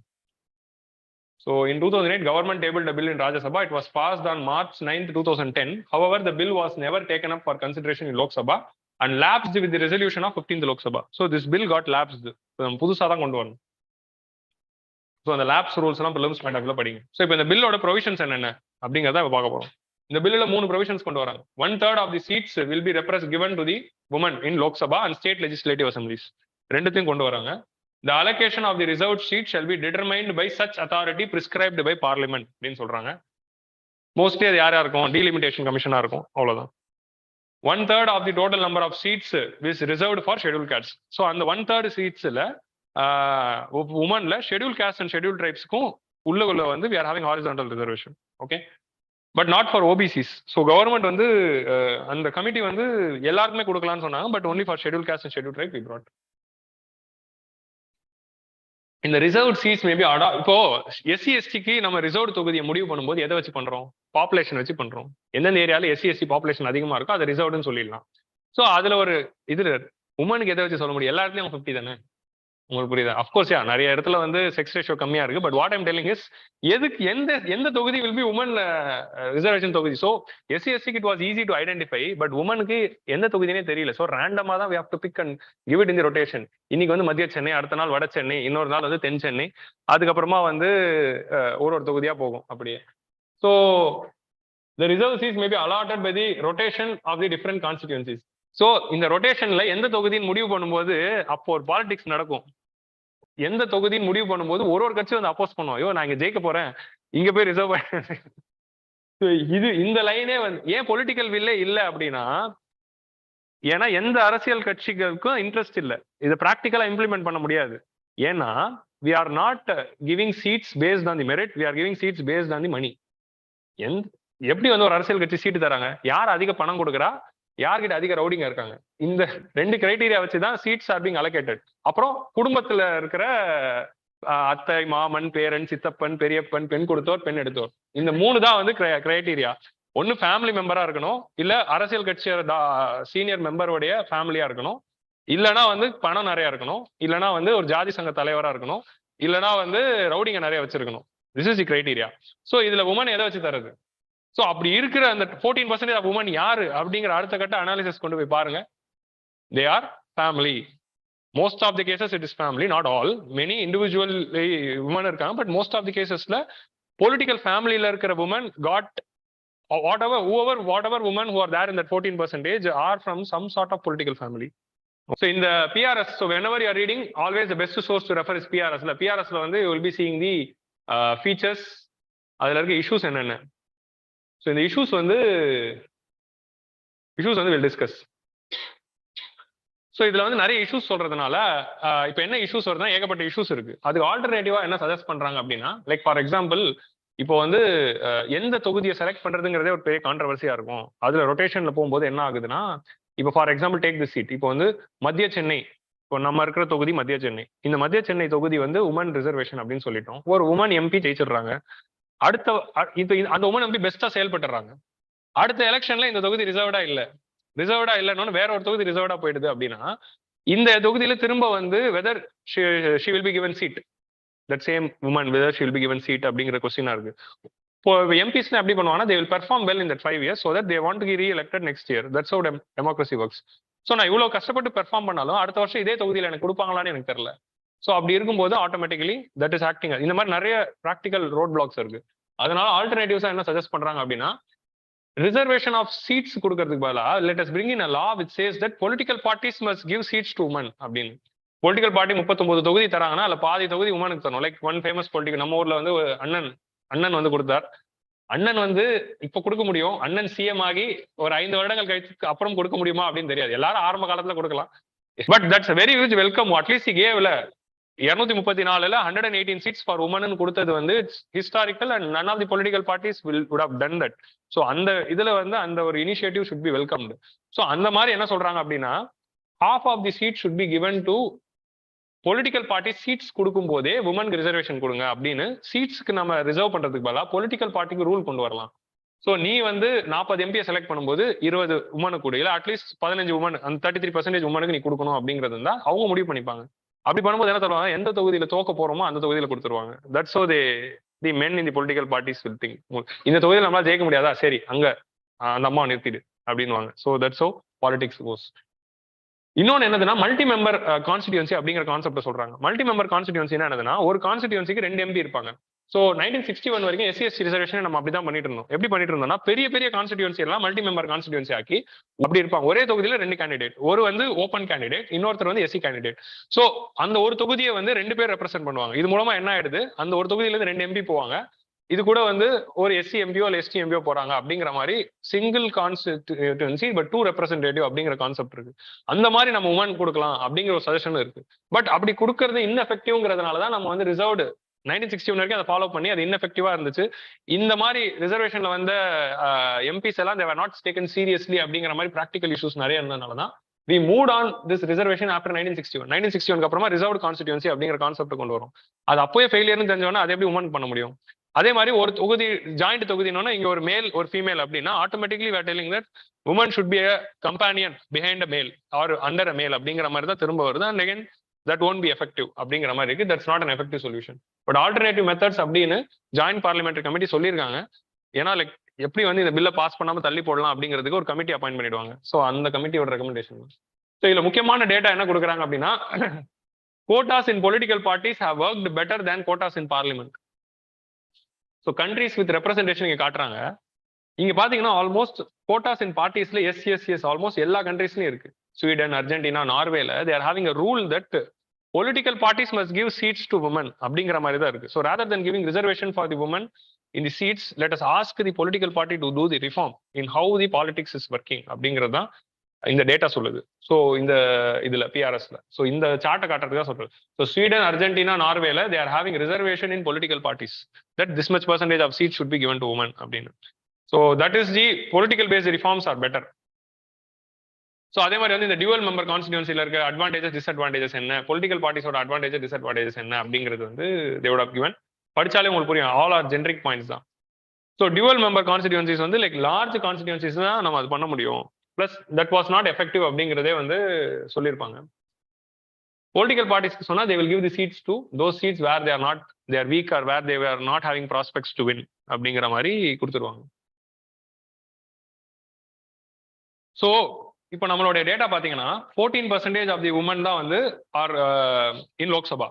[SPEAKER 1] So in 2008, government tabled a bill in Rajya Sabha. It was passed on March 9th, 2010. However, the bill was never taken up for consideration in Lok Sabha and lapsed with the resolution of 15th Lok Sabha. So this bill got lapsed. புதுசா தான் கொண்டு வரணும். ஸோ அந்த லேப்ஸ் ரூல்ஸ் எல்லாம் பிலிம்ஸ் பாயிண்ட் ஆஃப் வியூல படிங்க. ஸோ இப்போ இந்த பில்லோட ப்ரொவிஷன்ஸ் என்னென்ன அப்படிங்கிறத பார்க்க போறோம். இந்த பில்லுல 3 ப்ரொவிஷன்ஸ் கொண்டு வராங்க. 1/3 of the seats will be given to the women in Lok Sabha and state legislative assemblies. ரெண்டுத்தையும் கொண்டு வராங்க. The allocation of the reserved seat shall be determined by such authority prescribed by parliament அப்படின்னு சொல்றாங்க. மோஸ்ட்லி அது யாரா இருக்கும், delimitation கமிஷனா இருக்கும், அவ்வளவுதான். 1/3 of the total number of seats is reserved for scheduled castes. So அந்த 1/3 சீட்ஸ்ல உமன்ல scheduled caste and scheduled tribesக்கும் உள்ள வந்து we are having horizontal reservation. Okay, but not for OBCs. So government வந்து அந்த கமிட்டி வந்து எல்லாருக்குமே கொடுக்கலாம்னு சொன்னாங்க. But only for scheduled caste and scheduled tribe we brought. இந்த ரிசர்வ் சீட்ஸ் மேபி இப்போ எஸ்சி எஸ்டிக்கு நம்ம ரிசர்வ் தொகுதியை முடிவு பண்ணும்போது எதை வச்சு பண்றோம்? பாப்புலேஷன் வச்சு பண்றோம். எந்தெந்த ஏரியால எஸ்சி எஸ்டி பாப்புலேஷன் அதிகமா இருக்கோ அதை ரிசர்வ்னு சொல்லிடலாம். சோ அதுல ஒரு இது உமனுக்கு எதை வச்சு சொல்ல முடியும்? எல்லா இடத்துலயும் 50 தானே. உங்களுக்கு புரியுதா? அஃப்கோர்ஸ் நிறைய இடத்துல வந்து செக்ஸ் ரேஷியோ கம்மியா இருக்கு. But what I'm telling is எதுக்கு எந்த எந்த தொகுதி வில் பி உமன் ரிசர்வேஷன் தொகுதி. ஸோ எஸ்சி எஸ்சிக்கு it was easy to identify. But உமனுக்கு எந்த தொகுதினே தெரியல. ஸோ ரேண்டமா தான் we have to pick and give it in the rotation. இன்னைக்கு வந்து மத்திய சென்னை, அடுத்த நாள் வட சென்னை, இன்னொரு நாள் வந்து தென் சென்னை, அதுக்கப்புறமா வந்து ஒரு தொகுதியா போகும் அப்படியே. So the reserve seats may be allotted by the rotation of the different constituencies. So இந்த ரொட்டேஷன்ல எந்த தொகுதின்னு முடிவு பண்ணும்போது அப்போ ஒரு பாலிடிக்ஸ் நடக்கும். எந்த தொகுதின்னு முடிவு பண்ணும்போது ஒரு கட்சி வந்து அப்போஸ் பண்ணுவோம். ஐயோ நான் இங்க ஜெயிக்க போறேன், இங்க போய் ரிசர்வ் இது இந்த லைனே வந்து ஏன் பொலிட்டிக்கல் வில்லே இல்ல அப்படின்னா, ஏன்னா எந்த அரசியல் கட்சிகளுக்கும் இன்ட்ரெஸ்ட் இல்ல. இதை பிராக்டிக்கலா இம்ப்ளிமெண்ட் பண்ண முடியாது. ஏன்னா we are not giving seats based on the merit, we are giving seats based on the money. எப்படி வந்து ஒரு அரசியல் கட்சி சீட்டு தராங்க? யார் அதிக பணம் கொடுக்குறா, யார்கிட்ட அதிக ரவுடிங்க இருக்காங்க, இந்த 2 கிரைட்டீரியா வச்சுதான் சீட்ஸ் ஆர் பீங் அலோகேட்டட். அப்புறம் குடும்பத்துல இருக்கிற அத்தை, மாமன், பேரன், சித்தப்பன், பெரியப்பன், பெண் கொடுத்தோர், பெண் எடுத்தோர், இந்த 3 தான் வந்து கிரைட்டீரியா. ஒன்னு ஃபேமிலி மெம்பரா இருக்கணும், இல்ல அரசியல் கட்சியோட சீனியர் மெம்பருடைய ஃபேமிலியா இருக்கணும், இல்லனா வந்து பணம் நிறைய இருக்கணும், இல்லனா வந்து ஒரு ஜாதி சங்க தலைவரா இருக்கணும், இல்லனா வந்து ரவுடிங்க நிறைய வச்சிருக்கணும். This is the criteria. So இதுல உமன் எதை வச்சு தருது? சோ அப்படி இருக்கிற அந்த 14% ஆஃப் உமன் யாரு அப்படிங்கிற அடுத்த கட்ட அனாலிசிஸ் கொண்டு போய் பாருங்க. They are family. Most of the cases it is family, not all. Many individual women இருக்காங்க, பட் மோஸ்ட் ஆஃப் தி கேசஸ்ல பொலிட்டிக்கல் ஃபேமிலியில இருக்கிற women got whatever women who are there in that 14% are from some sort of political family. So in the PRS, so whenever you are reading, always the best source to refer is PRS. PRS ல வந்து you will be seeing the features, அதுல இருக்க issues என்னென்ன. ஸோ இந்த இஷ்யூஸ் வந்து வில் டிஸ்கஸ். ஸோ இதுல வந்து நிறைய இஷ்யூஸ் சொல்றதுனால இப்போ என்ன இஷ்யூஸ் வருதுன்னா ஏகப்பட்ட இஷ்யூஸ் இருக்கு. அதுக்கு ஆல்டர்னேட்டிவா என்ன சஜஸ்ட் பண்றாங்க அப்படின்னா, லைக் ஃபார் எக்ஸாம்பிள் இப்போ வந்து எந்த தொகுதியை செலக்ட் பண்றதுங்கிறதே ஒரு பெரிய கான்ட்ரவர்சியா இருக்கும். அதுல ரொட்டேஷன்ல போகும்போது என்ன ஆகுதுன்னா, இப்போ for example take the seat. இப்போ வந்து மத்திய சென்னை, இப்போ நம்ம இருக்கிற தொகுதி மத்திய சென்னை. இந்த மத்திய சென்னை தொகுதி வந்து உமன் ரிசர்வேஷன் அப்படின்னு சொல்லிட்டோம். ஒரு உமன் எம்பி ஜெயிச்சிடுறாங்க. அடுத்த அந்த உமன் எம்பி பெஸ்டா செயல்பட்டுறாங்க. அடுத்த எலெக்ஷன்ல இந்த தொகுதி ரிசர்வ்டா இல்லைன்னு வேற ஒரு தொகுதி ரிசர்வ்டா போயிடுது அப்படின்னா, இந்த தொகுதியில திரும்ப வந்து whether she will be given seat, that same woman whether she will be given seat அப்படிங்கிற கொஸ்டினா இருக்கு. இப்போ எம்பிஸ் எப்படி பண்ணுவாங்கன்னா, they will perform well in that 5 years so that they want to be re-elected next year. That's how democracy works. So நான் இவ்வளவு கஷ்டப்பட்டு பெர்ஃபார்ம் பண்ணாலும் அடுத்த வருஷம் இதே தொகுதியில எனக்கு கொடுப்பாங்களான்னு எனக்கு தெரியல. ஸோ அப்படி இருக்கும்போது ஆட்டோமேட்டிக்கலி தட் இஸ் ஆக்டிங். இந்த மாதிரி நிறைய ப்ராக்டிக்கல் ரோட் பிளாக்ஸ் இருக்கு. அதனால ஆல்டர்னேட்டிவ்ஸா என்ன சஜஸ்ட் பண்றாங்க அப்படின்னா, ரிசர்வேஷன் ஆஃப் சீட்ஸ் கொடுக்கறதுக்கு பதிலா let us bring in a law which says that political parties must give seats to women அப்படின்னு. பொலிட்டிக்கல் பார்ட்டி 39 தொகுதி தராங்கன்னா அதுல பாதி தொகுதி உமனுக்கு தரணும். லைக் ஒன் ஃபேமஸ் பொலிட்டிக்கல் நம்ம ஊர்ல வந்து அண்ணன் வந்து கொடுத்தார். அண்ணன் வந்து இப்ப கொடுக்க முடியும், அண்ணன் சிஎம் ஆகி ஒரு 5 வருடங்கள் கழிச்சு அப்புறம் கொடுக்க முடியுமா அப்படின்னு தெரியாது. எல்லாரும் ஆரம்ப காலத்துல கொடுக்கலாம். But that's very huge welcome. At least கேவ்ல 234ல 118 சீட்ஸ் ஃபார் உமன் கொடுத்தது வந்து historical and none of the political parties would have done that. ஸோ அந்த இதுல வந்து அந்த ஒரு இனிஷியேட்டிவ் should be welcomed. ஸோ அந்த மாதிரி என்ன சொல்றாங்க அப்படின்னா, half of the seats should be given to political party. Seats கொடுக்கும் போதே உமனுக்கு ரிசர்வேஷன் கொடுங்க அப்படின்னு சீட்ஸ்க்கு நம்ம ரிசர்வ் பண்றதுக்கு பதிலா பொலிட்டிக்கல் பார்ட்டிக்கு ரூல் கொண்டு வரலாம். ஸோ நீ வந்து 40 எம்பியை செலக்ட் பண்ணும்போது 20 உமனுக்கு கூட, இல்ல அட்லீஸ்ட் 15 உமன், அந்த 33% உமனுக்கு நீ கொடுக்கணும் அப்படிங்கிறது இருந்தா அவங்க முடிவு பண்ணிப்பாங்க. அப்படி பண்ணும்போது என்ன தருவாங்க, எந்த தொகுதியில தோக்க போறோமோ அந்த தொகுதியில கொடுத்துருவாங்க. That's how the men in the political parties will think. இந்த தொகுதியில நம்மளால ஜெயிக்க முடியாதா, சரி அங்க அந்த அம்மா நிறுத்திடு அப்படின்னுவாங்க. ஸோ தட்ஸ் ஹவ் பாலிடிக்ஸ் கோஸ். இன்னொன்னு என்னதுன்னா, மல்டி மெம்பர் கான்ஸ்டிடியூன்சி அப்படிங்கிற கான்செப்ட் சொல்றாங்க. மல்டி மெம்பர் கான்ஸ்டிடியூன்சி என்னதுன்னா, ஒரு கான்ஸ்டிடியூன்சிக்கு 2 எம்பி இருப்பாங்க. ஸோ 1961 வரைக்கும் எஸ்சி ரிசர்வேஷன் நம்ம அப்படிதான் பண்ணிட்டு இருந்தோம். எப்படி பண்ணிட்டு இருந்தோம்னா, பெரிய பெரிய கான்ஸ்டிடியூன்சி எல்லாம் மல்டி மெம்பர் கான்ஸ்டிடியூன்சி ஆக்கி அப்படி இருப்பாங்க. ஒரே தொகுதியில 2 கேண்டிடேட், ஒரு வந்து ஓப்பன் கேண்டிடேட், இன்னொருத்தர் வந்து எஸ்சி கேண்டிடேட். ஸோ அந்த ஒரு தொகுதியை வந்து 2 பேர் ரெப்ரசென்ட் பண்ணுவாங்க. இது மூலமா என்ன ஆயிடுது, அந்த ஒரு தொகுதியில இருந்து 2 எம்பி போவாங்க. இது கூட வந்து ஒரு எஸ்சி எம்பியோ இல்ல எஸ்டி எம்பியோ போறாங்க அப்படிங்கிற மாதிரி சிங்கிள் கான்ஸ்டிடியூன்சி பட் 2 ரெப்ரசன்டேட்டிவ் அப்படிங்கிற கான்செப்ட் இருக்கு. அந்த மாதிரி நம்ம உமன் கொடுக்கலாம் அப்படிங்கிற ஒரு சஜஷன் இருக்கு. பட் அப்படி கொடுக்கறது இன்எஃபெக்டிவ்ங்கிறதுனாலதான் நம்ம வந்து ரிசர்வ்டு 1961 வரைக்கும் அதை ஃபாலோ பண்ணி அது இன்எஃபெக்டிவா இருந்துச்சு. இந்த மாதிரி ரிசர்வேஷன்ல வந்து எம்பிஸ் எல்லாம் they were not taken seriously அப்படிங்கிற மாதிரி ப்ராக்டிகல் இஷ்யூஸ் நிறைய இருந்ததுனாலதான் we moved on this reservation after 1961. 1961 அப்புறமா ரிசர்வ்டு கான்ஸ்டிடியூன்சி அப்படிங்கிற கான்செப்ட் கொண்டு வரும். அது அப்போயே ஃபெயிலியர்னு தெரிஞ்சோன்னா அதை எப்படி உமன் பண்ண முடியும்? அதே மாதிரி ஒரு தொகுதி ஜாயிண்ட் தொகுதினோன்னா இங்க ஒரு மேல் ஒரு ஃபீமேல் அப்படின்னா automatically we're telling that woman should be a companion behind a male or under a மேல் அப்படிங்கிற மாதிரி தான் திரும்ப வருது. And again that won't be effective அப்படிங்கிற மாதிரி இருக்கு. That's not an effective solution. But alternative methods அப்படின்னு ஜாயிண்ட் பார்லிமெண்டரி கமிட்டி சொல்லியிருக்காங்க. ஏன்னா லைக் எப்படி வந்து இந்த பில்லை பாஸ் பண்ணாம தள்ளி போடலாம் அப்படிங்கிறதுக்கு ஒரு கமிட்டி அப்பாயிண்ட் பண்ணிடுவாங்க. ஸோ அந்த கமிட்டியோட ரெக்கமெண்டேஷன். ஸோ இதுல முக்கியமான டேட்டா என்ன கொடுக்குறாங்க அப்படின்னா quotas in political parties have worked better than quotas in parliament. So countries with representation இங்க காட்டுறாங்க. இங்க பாத்தீங்கன்னா ஆல்மோஸ்ட் கோட்டாஸ் இன் பார்ட்டிஸ்ல எஸ் ஆல்மோஸ்ட் எல்லா கண்ட்ரீஸ்லயும் இருக்கு. ஸ்வீடன், அர்ஜென்டினா, நார்வேல they are having a rule that political parties must give seats to women அப்படிங்கிற மாதிரி தான் இருக்கு. So rather than giving reservation for the women in the seats, let us ask the political party to do the reform in how the politics is working அப்படிங்கிறது தான் இந்த டேட்டா சொல்லுது. ஸோ இந்த இதுல பிஆர்எஸ்ல ஸோ இந்த சார்ட்டை காட்டுறதுக்காக சொல்றது. ஸோ ஸ்வீடன், அர்ஜென்டினா, நார்வேல they are having reservation in political parties that this much percentage of seat should be given to women அப்படின்னு. So that is the political based reforms are better. So அதே மாதிரி வந்து இந்த டியூவல் மெம்பர் கான்ஸ்டிடியூன்சில இருக்க அட்வான்டேஜஸ் டிஸ்அட்வான்டேஜஸ் என்ன, பொலிட்டிக்கல் பார்ட்டிஸோட அட்வான்டேஜஸ் டிஸ்அட்வான்டேஜஸ் என்ன அப்படிங்கிறது வந்து தே வுட் ஹவ் கிவன். படிச்சாலே உங்களுக்கு புரியும். ஆல் ஆர் ஜென்ரிக் பாயிண்ட்ஸ் தான். ஸோ டியூவல் மெம்பர் கான்ஸ்டிடியூன்சிஸ் வந்து லைக் லார்ஜ் கான்ஸ்டிடியூன்சிஸ் தான் நம்ம அது பண்ண முடியும். Plus that was not effective அப்படிங்கிறதே வந்து சொல்லியிருப்பாங்க. பொலிட்டிக்கல் பார்ட்டிஸ்க்கு சொன்னா they will give the seats to those seats where they are not they are weak or where they are not having prospects to win அப்படிங்கிற மாதிரி கொடுத்துருவாங்க. ஸோ இப்போ நம்மளுடைய டேட்டா பார்த்தீங்கன்னா 14% ஆஃப் தி உமன் தான் வந்து ஆர் இன் லோக்சபா.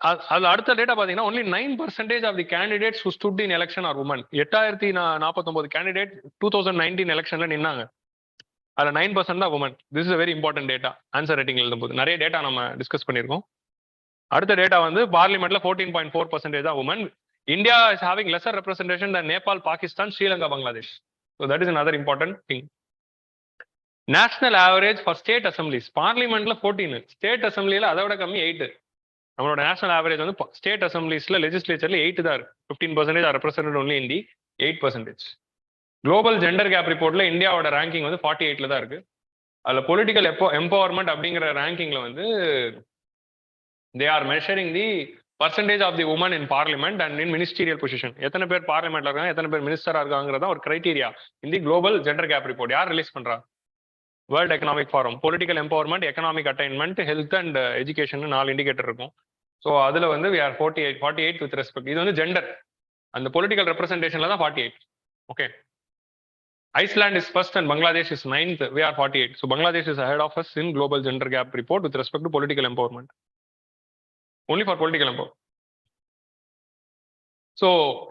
[SPEAKER 1] அதுல அடுத்த டேட்டா பாத்தீங்கன்னா only 9% of the candidates who stood in election are women. 8049 candidate 2019 எலெக்ஷன்ல நின்னாங்க. அதுல 9% தான் women. This is very important data. Answer writing எழுதும்போது நிறைய டேட்டா நம்ம டிஸ்கஸ் பண்ணியிருக்கோம். அடுத்த டேட்டா வந்து பார்லிமெண்ட்ல 14.4% தான் உமன். India is having lesser representation than Nepal, Pakistan, Sri Lanka, Bangladesh. So that is another important thing. National average for state assemblies பார்லிமெண்ட்ல 14, ஸ்டேட் அசம்பிளியில அதை விட கம்மி 8. நம்மளோட நேஷனல் ஆவரேஜ் வந்து ஸ்டேட் அசம்பிளிஸ்ல லெஜிஸ்லேச்சர்ல 8 தான் இருக்கு. 15% are represented only in the 8%. Global gender gap ரிப்போர்ட்ல இந்தியாவோட ரேங்கிங் வந்து 48ல தான் இருக்கு. அதுல பொலிட்டிக்கல் எம்பவர்மெண்ட் அப்படிங்கிற ரேங்கிங்ல வந்து they are measuring the percentage of the women in parliament and in ministerial position. எத்தனை பேர் பார்லிமெண்ட்ல இருக்காங்க, எத்தனை பேர் மினிஸ்டரா இருக்காங்கிறதா ஒரு criteria in the global gender gap report. யார் ரிலீஸ் பண்றா? World economic forum. Political empowerment, economic attainment, health and education 4 indicator இருக்கும். ஸோ அதுல வந்து we are 48 வித் ரெஸ்பெக்ட். இது வந்து ஜெண்டர். அந்த பொலிட்டிக்கல் ரெப்ரஸன்டேஷன்ல தான் 48. Okay. Island is first and Bangladesh is 9th. we are 48. So Bangladesh is ahead of us in global gender gap report with respect to political empowerment. Only for political empowerment. So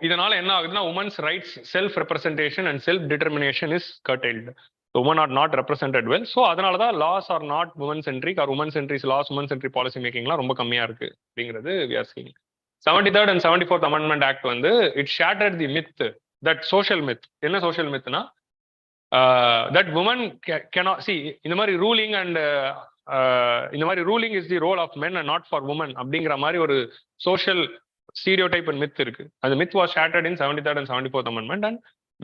[SPEAKER 1] இதனால என்ன ஆகுதுன்னா women's rights, self representation and self determination is curtailed. women are not represented well. So அதனால தான் laws are not women centric or women centric laws, women centric policy makingலாம் ரொம்ப கம்மியா இருக்கு அப்படிங்கிறது we are seeing. 73rd and 74th Amendment Act வந்து it shattered the myth, that social myth. என்ன social mythனா that women cannot see இந்த மாதிரி ruling and இந்த மாதிரி ruling is the role of men and not for women அப்படிங்கிற மாதிரி ஒரு social stereotype and myth இருக்கு. அந்த myth was shattered in 73rd and 74th Amendment and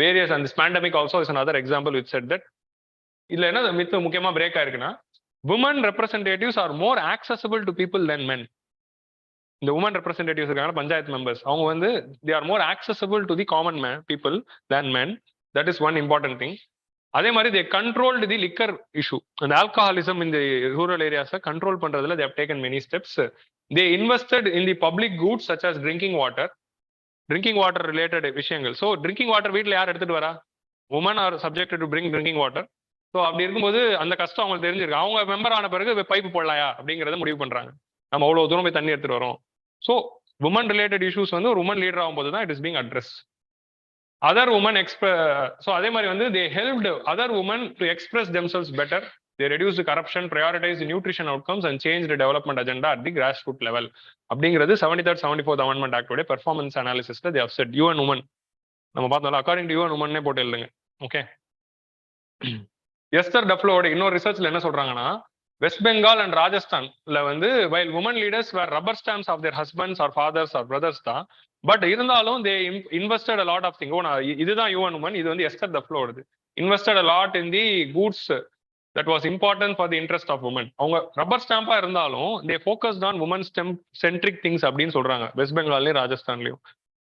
[SPEAKER 1] various, and this pandemic also is another example which said that இதுல என்ன மித் முக்கியமா பிரேக் ஆயிருக்குன்னா women representatives are more accessible to people than men. இந்த women representatives இருக்காங்க பஞ்சாயத்து மெம்பர்ஸ், அவங்க வந்து they are more accessible to the common man people than men. That is one important thing. அதே மாதிரி they controlled the liquor issue and alcoholism in the rural areas control பண்றதுல they have taken many steps. They invested in the public goods such as drinking water related விஷயங்கள். ஸோ ட்ரிங்கிங் வாட்டர் வீட்டில் யார் எடுத்துட்டு வரா? women are subjected to bring drinking water. So அப்படி இருக்கும்போது அந்த கஷ்டம் அவங்களுக்கு தெரிஞ்சிருக்கு. அவங்க மெம்பர் ஆன பிறகு பைப்பு போடலாயா அப்படிங்கிறத முடிவு பண்றாங்க. நம்ம அவ்வளவு தூரம் போய் தண்ணி எடுத்துட்டு வரோம். ஸோ உமன் ரிலேட்டட் இஷ்யூஸ் வந்து ஒரு உமன் லீடர் ஆகும்போது தான் it is being address. Other women so அதே மாதிரி வந்து they helped other women to express themselves better. They reduce the corruption, prioritize the nutrition outcomes and change the development agenda at the grassroots level. அப்படிங்கிறது 73rd 74th Amendment Act உடைய performance அனாலிசிஸ்ல they have said. UN women நம்ம பார்த்தோம்ல, அக்கார்டிங் டு UN women போட்டு எழுதுங்க. ஓகே. எஸ்தர் டஃப்லோட இன்னொரு ரிசர்ச்ல என்ன சொல்றாங்கன்னா வெஸ்ட் பெங்கால் அண்ட் ராஜஸ்தான்ல வந்து while women leaders were rubber stamps of their husbands or fathers or brothers தான், பட் இருந்தாலும் they invested a lot of things. இதுதான் UN women, இது வந்து Esther டஃப்லோடது. invested a lot in the goods that was important for the interest of women. அவங்க ரப்பர் ஸ்டாம்பா இருந்தாலும் they focused on women centric things அப்படின்னு சொல்றாங்க வெஸ்ட் பெங்கால்லையும் ராஜஸ்தான்லயும்.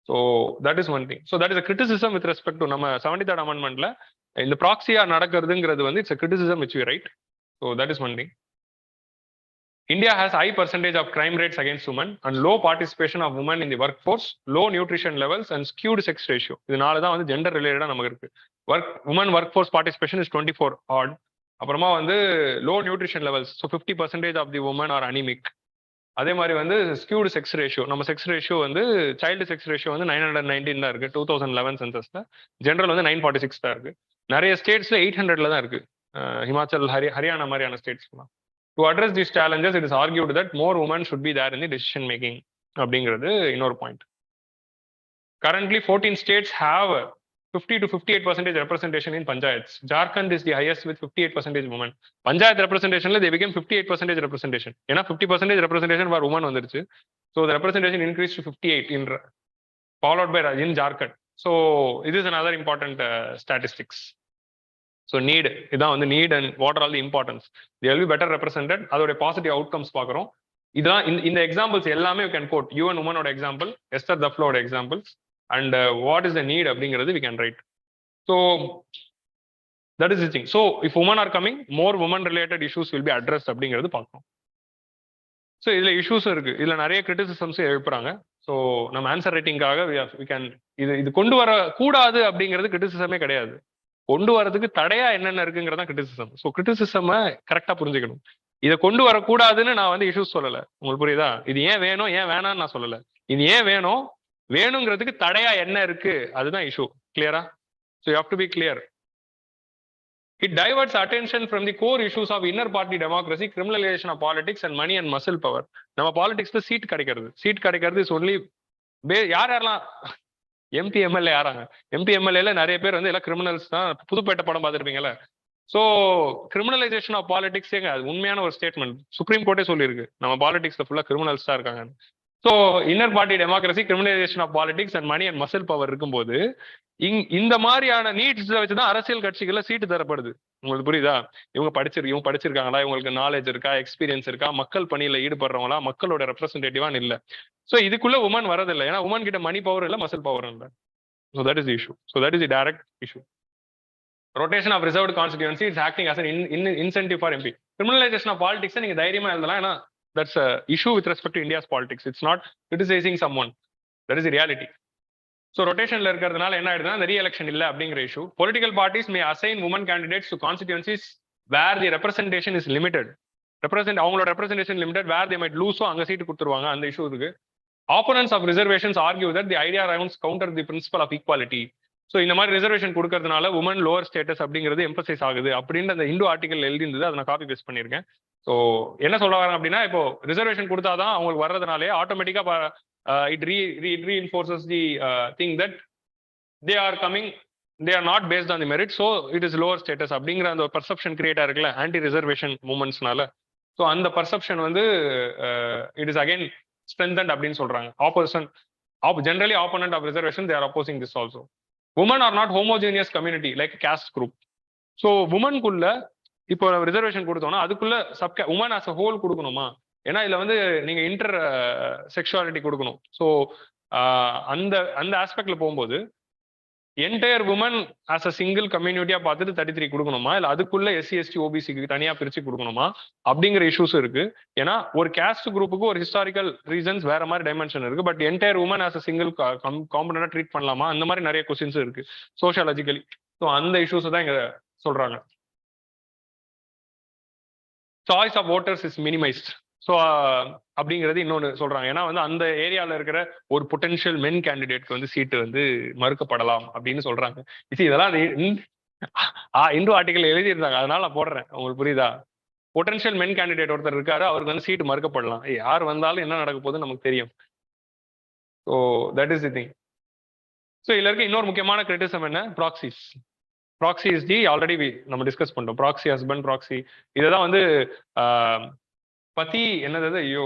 [SPEAKER 1] So that is one thing. So that is a criticism with respect to நம்ம 73rd அமெண்ட்மெண்ட்ல இந்த ப்ராக்சியா நடக்கிறதுங்கிறது வந்து it's a criticism which we write. So that is one thing. India has high percentage of crime rates against women and low participation of women in the workforce, low nutrition levels and skewed sex ratio. இதனால தான் வந்து ஜெண்டர் ரிலேட்டடா நமக்கு இருக்கு. women workforce participation is 24 odd. அப்புறமா வந்து low nutrition levels. So 50% of the women are anaemic. அதே மாதிரி வந்து ஸ்கியூடு செக்ஸ் ரேஷியோ. நம்ம செக்ஸ் ரேஷியோ வந்து சைல்டு செக்ஸ் ரேஷியோ வந்து 919 தான் இருக்கு 2011 சென்சஸ்ல. ஜென்ரல் வந்து 946 தான் இருக்கு. நிறைய ஸ்டேட்ஸ்ல 800ல தான் இருக்கு. ஹிமாச்சல் ஹரியானா மாதிரியான ஸ்டேட்ஸ்லாம். To address this challenges it is argued that more women should be there in the decision making அப்படிங்கிறது இன்னொரு point. Currently 14 states have 50 to 58% representation in panchayats. Jharkhand is the highest with 58% women. Panchayat representation they became 58% representation. ஏன்னா 50% representation for women வந்துருச்சு. So the representation increased to 58 in followed by in Jharkhand. So this is another important statistics. So need இதான் வந்து need and what are all the importance. They will be better represented. அதோட பாசிட்டிவ் அவுட்கம்ஸ் பார்க்குறோம். இதான் இந்த எக்ஸாம்பிள்ஸ் எல்லாமே you can quote. UN woman எக்ஸாம்பிள், எஸ்தர் தஃப்லோட examples and what is the need அப்படிங்கிறது we can write. So that is the thing. So if women are coming, more women related issues will be addressed அப்படிங்கிறது பார்க்கணும். ஸோ இதுல இஷ்யூஸும் இருக்கு. இதுல நிறைய கிரிட்டிசிசம்ஸும் எழுப்புறாங்க. ஸோ நம்ம ஆன்சர் ரைட்டிங்காக we can இது கொண்டு வர கூடாது அப்படிங்கிறது கிரிட்டிசிசமே கிடையாது. கொண்டு வரதுக்கு தடையா என்னென்ன இருக்குங்கிறதா கிரிட்டிசிசம். ஸோ கிரிட்டிசிசம் கரெக்டா புரிஞ்சுக்கணும். இதை கொண்டு வரக்கூடாதுன்னு நான் வந்து இஷ்யூஸ் சொல்லலை. உங்களுக்கு புரியுதா? இது ஏன் வேணும் ஏன் வேணாம்னு நான் சொல்லலை. இது ஏன் வேணும் வேணுங்கிறதுக்கு தடையா என்ன இருக்கு அதுதான் இஷ்யூ. கிளியரா? So you have to be clear. It diverts attention from the core issues of inner party democracy, criminalization of politics and money and muscle power. நம்ம பாலிடிக்ஸ்ல சீட் கிடைக்கிறது இஸ் ஒன்லி யாரெல்லாம் எம்பி எம்எல்ஏ யாராங்க? எம்பி எம்எல்ஏல நிறைய பேர் வந்து எல்லாம் கிரிமினல்ஸ் தான். புதுப்பேட்டை படம் பார்த்துருப்பீங்கல்ல. ஸோ கிரிமினலைசேஷன் ஆஃப் பாலிடிக்ஸ் அது உண்மையான ஒரு ஸ்டேட்மெண்ட். சுப்ரீம் கோர்ட்டே சொல்லியிருக்கு நம்ம பாலிடிக்ஸ்ல ஃபுல்லா கிரிமினல்ஸ் தான் இருக்காங்க. So inner party democracy, criminalisation of politics and money and muscle power இருக்கும்போது இந்த மாதிரியான நீட்ஸ்ல வச்சுதான் அரசியல் கட்சிகள்ல சீட்டு தரப்படுது. உங்களுக்கு புரியுதா? இவங்க படிச்சிருக்காங்களா, இவங்களுக்கு நாலேஜ் இருக்கா, எக்ஸ்பீரியன்ஸ் இருக்கா, மக்கள் பணியில ஈடுபடுறவங்களா, மக்களோட ரெப்ரஸன்டேட்டிவான்னு இல்ல. ஸோ இதுக்குள்ள உமன் வரதில்லை. ஏன்னா உமன் கிட்ட மணி பவர் இல்லை, மசில் பவர் இல்லை. So that is issue. So that is the direct issue. Rotation of reserved constituency is acting as an incentive for MP. Criminalization of politics நீங்க தைரியமா எழுதலாம். ஏன்னா that's a issue with respect to India's politics. It's not criticizing someone. That is the reality. So rotationல இருக்கிறதுனால என்ன ஆயிடுதுன்னா the re-election இல்ல அப்படிங்கிற issue. Political parties may assign women candidates to constituencies where the representation is limited. அவங்களோட representation limited where they might lose, அங்க சீட்டு கொடுத்துருவாங்க. அந்த இஷ்யூ இருக்கு. Opponents of reservations argue that the idea rounds counter the principle of equality. So இந்த மாதிரி ரிசர்வேஷன் கொடுக்கறதுனால உமன் லோவர் ஸ்டேட்டஸ் அப்படிங்கிறது எம்பசைஸ் ஆகுது அப்படின்னு அந்த இந்து ஆர்டிகல் எழுதிருந்தது. அதை நான் காப்பி பேஸ்ட் பண்ணியிருக்கேன். ஸோ என்ன சொல்ல வராங்க அப்படின்னா, இப்போ ரிசர்வேஷன் கொடுத்தாதான் அவங்களுக்கு வர்றதுனாலே ஆட்டோமேட்டிக்கா it reinforces the thing that they are coming, they are not based on the merit, so it is lower status அப்படிங்கிற அந்த பர்செப்ஷன் கிரியேட் ஆயிருக்குல்ல ஆன்டி ரிசர்வேஷன் மூமெண்ட்ஸ்னால. ஸோ அந்த பர்செப்ஷன் வந்து இட் இஸ் அகைன் ஸ்ட்ரென்தன்ட் அப்படின்னு சொல்றாங்க. Opposition generally opponent of reservation they are opposing this also. Women are not homogeneous community like caste group. So women குள்ள இப்போ ரிசர்வேஷன் கொடுத்தோம்னா அதுக்குள்ள உமன் ஆஸ் அ ஹோல் கொடுக்கணுமா? ஏன்னா இதுல வந்து நீங்க இன்டர் செக்ஷுவாலிட்டி கொடுக்கணும். ஸோ அந்த ஆஸ்பெக்ட்ல போகும்போது entire women as a single கம்யூனிட்டியா பார்த்துட்டு 33 கொடுக்கணுமா, இல்ல அதுக்குள்ள எஸ்சி எஸ்டி ஓபிசிக்கு தனியா பிரிச்சு கொடுக்கணுமா அப்படிங்கிற இஷ்யூஸ் இருக்கு. ஏன்னா ஒரு கேஸ்ட் குரூப்புக்கு ஒரு ஹிஸ்டாரிக்கல் ரீசன்ஸ் வேற மாதிரி டைமென்ஷன் இருக்கு. But entire women as a single காம்பனண்டா ட்ரீட் பண்ணலாமா, அந்த மாதிரி நிறைய கொஸ்டின்ஸ் இருக்கு சோஷியாலஜிக்கலி. ஸோ அந்த இஷ்யூஸ் தான் இங்க சொல்றாங்க. Choice of voters is minimised. So அப்படிங்கிறது இன்னொன்று சொல்றாங்க. ஏன்னா வந்து அந்த ஏரியாவில் இருக்கிற ஒரு பொட்டன்ஷியல் மென் கேண்டிடேட்க்கு வந்து சீட்டு வந்து மறுக்கப்படலாம் அப்படின்னு சொல்றாங்க. இதெல்லாம் இந்து ஆர்டிகல் எழுதியிருந்தாங்க, அதனால நான் போடுறேன். உங்களுக்கு புரியுதா? பொட்டன்ஷியல் மென் கேண்டிடேட் ஒருத்தர் இருக்காரு, அவருக்கு வந்து சீட்டு மறுக்கப்படலாம். யார் வந்தாலும் என்ன நடக்க போகுதுன்னு நமக்கு தெரியும். So that is the thing. So இதுல இருக்க இன்னொரு முக்கியமான கிரிட்டிசம் என்ன? Proxies. Proxy is the already நம்ம டிஸ்கஸ் பண்ணிட்டோம். ப்ராக்சி ஹஸ்பண்ட், ப்ராக்சி இதெல்லாம் வந்து பதி என்னது, ஐயோ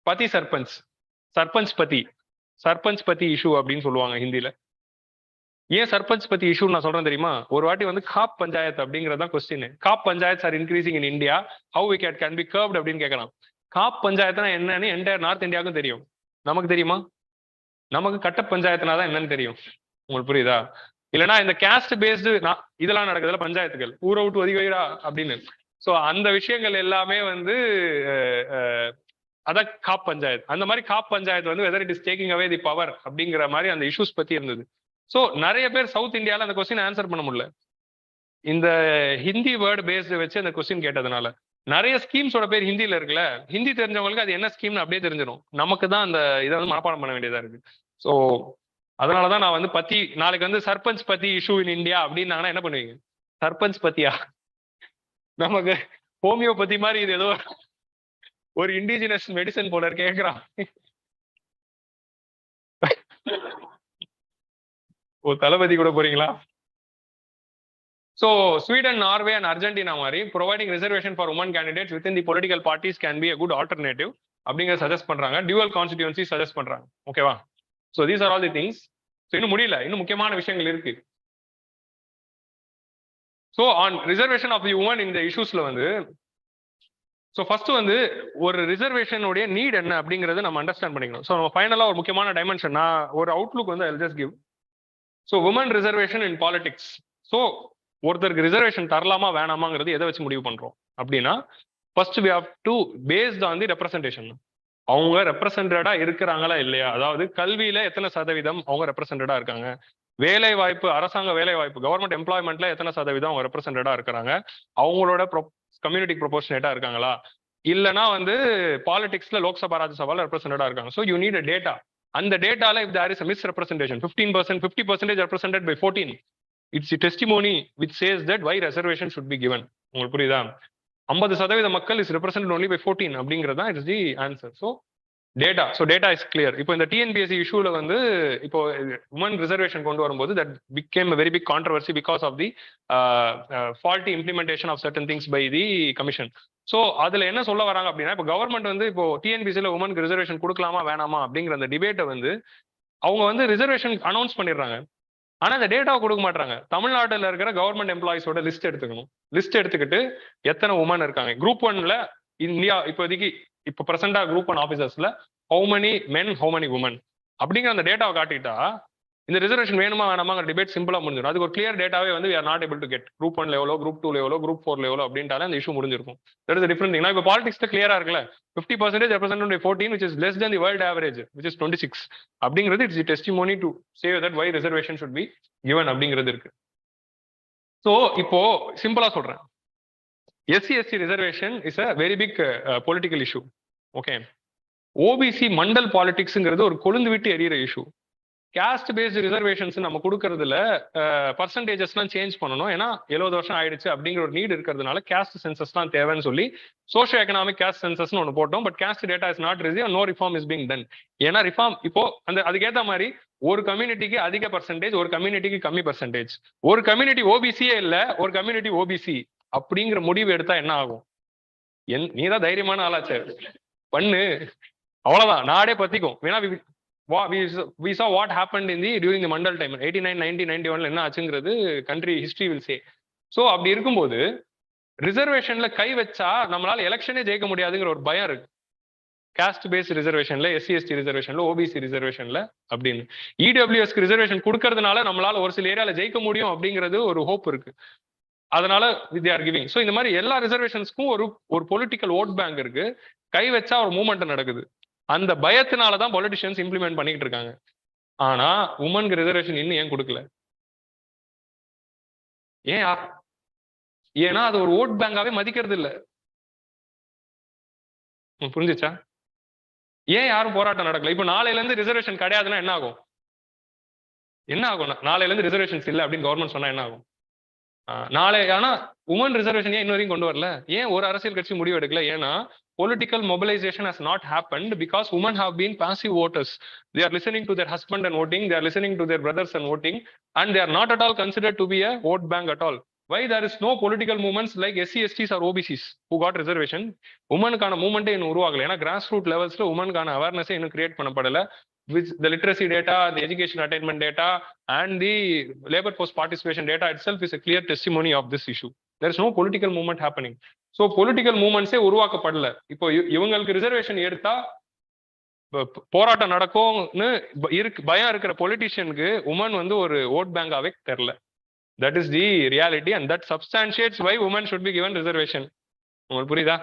[SPEAKER 1] பதி சர்பஞ்ச் பதி இஷ்யூ அப்படின்னு சொல்லுவாங்க ஹிந்தியில. ஏன் சர்பஞ்ச் பத்தி இஷ்யூ நான் சொல்றேன் தெரியுமா? ஒரு வாட்டி வந்து காப் பஞ்சாயத்து அப்படிங்கறதான் question. Khap panchayat are increasing in India, how we can be curbed அப்படின்னு கேட்கலாம். காப் பஞ்சாயத்துனா என்னன்னு என்டையர் நார்த் இந்தியாவுக்கும் தெரியும். நமக்கு தெரியுமா? நமக்கு கட்ட பஞ்சாயத்துனா தான் என்னன்னு தெரியும். உங்களுக்கு புரியுதா? இல்லைன்னா இந்த கேஸ்ட் பேஸ்டு இதெல்லாம் நடக்குதுல பஞ்சாயத்துகள், ஊரை விட்டு ஒதுக்கி வைடா அப்படின்னு. சோ அந்த விஷயங்கள் எல்லாமே வந்து அதான் காப் பஞ்சாயத்து. அந்த மாதிரி காப் பஞ்சாயத்து வந்து whether it is taking away the power அப்படிங்கிற மாதிரி அந்த இஷ்யூஸ் பத்தி இருந்தது. சோ நிறைய பேர் சவுத் இந்தியால அந்த கொஸ்டின் ஆன்சர் பண்ண முடியல. இந்த ஹிந்தி வேர்டு பேஸ்டு வச்சு அந்த கொஸ்டின் கேட்டதுனால நிறைய ஸ்கீம்ஸோட பேர் ஹிந்தியில இருக்குல்ல, ஹிந்தி தெரிஞ்சவங்களுக்கு அது என்ன ஸ்கீம்னு அப்படியே தெரிஞ்சிடும். நமக்கு தான் அந்த இதை வந்து மனப்பாடம் பண்ண வேண்டியதா இருக்கு. ஸோ அதனாலதான் நான் வந்து பத்தி நாளைக்கு வந்து சர்பஞ்ச் பத்தி இஷ்யூ இன் இந்தியா அப்படின்னாங்கன்னா என்ன பண்ணுவீங்க? சர்பஞ்ச் பத்தியா? நமக்கு ஹோமியோபதி மாதிரி இது ஏதோ ஒரு இண்டிஜினஸ் மெடிசன் போல கேட்கிறான். ஓ தளபதி கூட போறீங்களா? So Sweden, Norway and Argentina மாதிரி providing reservation for women candidates within the political parties can be a good alternative அப்படிங்கிற சஜஸ்ட் பண்றாங்க. டியூவல் கான்ஸ்டிடியூன்சி சஜஸ்ட் பண்றாங்க. ஓகேவா? So these are all the things. So இன்னும் முடியல, இன்னும் முக்கியமான விஷயங்கள் இருக்கு. So on reservation of the women in the issuesல வந்து ஸோ ஃபர்ஸ்ட் வந்து ஒரு ரிசர்வேஷனுடைய நீட் என்ன அப்படிங்கறத நம்ம அண்டர்ஸ்டாண்ட் பண்ணிக்கணும். ஸோ நம்ம ஃபைனலா ஒரு முக்கியமான டைமென்ஷன் நான் ஒரு அவுட்லுக் வந்து I just give. So women reservation in politics. So ஒருத்தருக்கு ரிசர்வேஷன் தரலாமா வேணாமாங்கிறது எதை வச்சு முடிவு பண்றோம் அப்படின்னா, first we have to based on the representation. அவங்க ரெப்ரசன்டடா இருக்கிறாங்களா இல்லையா, அதாவது கல்வியில எத்தனை சதவீதம் அவங்க ரெப்ரசன்டடா இருக்காங்க, வேலை வாய்ப்பு, அரசாங்க வேலை வாய்ப்பு, கவர்மெண்ட் எம்ப்ளாய்மெண்ட்ல எத்தனை சதவீதம் அவங்க ரெப்ரசன்டடா இருக்கிறாங்க, அவங்களோட கம்யூனிட்டி ப்ரொபோர்ஷனேட்டா இருக்காங்களா, இல்லைன்னா வந்து பாலிடிக்ஸ்ல லோக்சபா ராஜ்யசபால ரெப்ரசன்டடா இருக்காங்க. So you need a data. அந்த டேட்டால if there is mis representation 15%, 50% represented by 14, it's testimony which says that why reservation should be given. உங்களுக்கு புரியுதா? 50% மக்கள் இஸ் ரெப்ரசன்டட் ஒன்லி பை 14 அப்படிங்கிறது தான் it's the answer. So data. So data is clear. இப்போ இந்த டிஎன்பிஎஸ்சி இஷ்யூல வந்து இப்போ உமன் ரிசர்வேஷன் கொண்டு வரும்போது that became very big controversy because of the faulty implementation of certain things by the commission. So அதுல என்ன சொல்ல வராங்க அப்படின்னா, இப்போ கவர்மெண்ட் வந்து இப்போ டிஎன்பிஎஸ்சியில் உமனுக்கு ரிசர்வேஷன் கொடுக்கலாமா வேணாமா அப்படிங்கிற அந்த டிபேட்டை வந்து அவங்க வந்து ரிசர்வேஷன் அனௌன்ஸ் பண்ணிடுறாங்க. ஆனா அந்த டேட்டாவை கொடுக்க மாட்டாங்க. தமிழ்நாட்டில் இருக்கிற கவர்மெண்ட் எம்ப்ளாயிஸோட லிஸ்ட் எடுத்துக்கணும். லிஸ்ட் எடுத்துக்கிட்டு எத்தனை உமன் இருக்காங்க குரூப் 1ல இந்தியா இப்போதைக்கு இப்போ பிரசண்டா குரூப் 1 ஆஃபீஸர்ஸ்ல how many men how many women அப்படிங்கிற அந்த டேட்டாவை காட்டிட்டா இந்த ரிசர்வேஷன் வேணுமா வேணாமாங்கிற டிபேட் சிம்பிளா முடிஞ்சிடும். அதுக்கு ஒரு கிளியர் டேட்டாவே வந்து we are not able to get group 1 லெவலோ குரூப் 2 லெவலோ குரூப் 4 லெவலோ அப்படின்ட்டாலே அந்த இஷ்யூ முடிஞ்சிருக்கும். That is different thing. இப்போ பாலிடிக்ஸ்ல கிளியரா இருக்குல்ல, 50% represented by 14 which is less than the world average which is 26 அப்படிங்கிறது it's testimony to say that why reservation should be given அப்படிங்கிறது இருக்கு. ஸோ இப்போ சிம்பிளா சொல்றேன், SC ST reservation is a very big political issue. Okay, OBC Mandal பாலிடிக்ஸ்ங்கிறது ஒரு கொழுந்து விட்டு எரியிற இஷ்யூ. கேஸ்ட் பேஸ்ட் ரிசர்வேஷன்ஸ் நம்ம கொடுக்கறதுல பர்சன்டேஜஸ்லாம் சேஞ்ச் பண்ணணும். ஏன்னா 70 வருஷம் ஆயிடுச்சு அப்படிங்கிற ஒரு நீட் இருக்கிறதுனால கேஸ்ட் சென்சஸ்லாம் தேவைன்னு சொல்லி சோஷியோ எக்கனாமிக் கேஸ்ட் சென்சஸ்னு ஒன்று போட்டோம். But caste data is not receive, no reform is being done. ஏன்னா ரிஃபார்ம் இப்போ அதுக்கேற்ற மாதிரி ஒரு கம்யூனிட்டிக்கு அதிக பர்சன்டேஜ், ஒரு கம்யூனிட்டிக்கு கம்மி பர்சன்டேஜ், ஒரு கம்யூனிட்டி ஓபிசியே இல்ல ஒரு கம்யூனிட்டி ஓபிசி அப்படிங்கிற முடிவு எடுத்தா என்ன ஆகும்? நீதான் தைரியமான ஆளாச்சு பண்ணு, அவ்வளவுதான், நாடே பத்திக்கும். வேணா we saw what happened in the during the mandal time 89 90 91 என்ன ஆச்சுங்கிறது country history will say. So அப்படி இருக்கும்போது ரிசர்வேஷன்ல கை வச்சா நம்மளால எலெக்ஷனே ஜெயிக்க முடியாதுங்கிற ஒரு பயம் இருக்கு. காஸ்ட் பேஸ் ரிசர்வேஷன்ல, எஸ்சி எஸ்டி ரிசர்வேஷன்ல, ஓபிசி ரிசர்வேஷன்ல அப்படின்னு. இடபிள்யூஎஸ்க்கு ரிசர்வேஷன் கொடுக்கறதுனால நம்மளால ஒரு சில ஏரியால ஜெயிக்க முடியும் அப்படிங்கிறது ஒரு ஹோப் இருக்கு. அதனால they are giving. ஸோ இந்த மாதிரி எல்லா ரிசர்வேஷன்ஸ்க்கும் ஒரு பொலிட்டிக்கல் ஓட் பேங்க் இருக்கு. கை வச்சா ஒரு மூவ்மெண்ட் நடக்குது. அந்த பயத்தினாலதான் பொலிட்டிஷியன்ஸ் இம்ப்ளிமெண்ட் பண்ணிட்டு இருக்காங்க. ஆனா உமனுக்கு ரிசர்வேஷன் இன்னும் ஏன் கொடுக்கல? ஏன்? ஏன்னா அது ஒரு ஓட் பேங்காவே மதிக்கிறது இல்ல. புரிஞ்சுச்சா? ஏன் யாரும் போராட்டம் நடக்கல? இப்ப நாளையில இருந்து ரிசர்வேஷன் கிடையாதுன்னா என்ன ஆகும்? என்ன ஆகும்? நாளையில இருந்து ரிசர்வேஷன்ஸ் இல்ல அப்படின்னு கவர்மெண்ட் சொன்னா என்ன ஆகும்? நாளை ஆனா உமன் ரிசர்வேஷன் ஏன் இன்ன வரைக்கும் கொண்டு வரல? ஏன் ஒரு அரசியல் கட்சி முடிவு எடுக்கல? ஏன்னா political mobilization has not happened because women have been passive voters. They are listening to their husband and voting, they are listening to their brothers and voting, and they are not at all considered to be a vote bank at all. Why there is no political movements like SC, STs or OBCs who got reservation? உமனுக்கான மூவ்மெண்ட்டே இன்னும் உருவாகல. ஏன்னா கிராஸ் ரூட் லெவல்ஸ்ல உமனுக்கான அவேர்னஸே இன்னும் create பண்ணப்படல. which the literacy data, the education attainment data, and the labor force participation data itself is a clear testimony of this issue. There is no political movement happening. So political movements உருவாக்கப்படல. இப்போ இவங்களுக்கு ரிசர்வேஷன் எடுத்தா போராட்டம் நடக்கும்னு பயம் இருக்கிற பொலிட்டிஷியனுக்கு உமன் வந்து ஒரு ஓட் பேங்காவே தெரியல. That is the reality and that substantiates why women should be given reservation. உங்களுக்கு புரியுதா?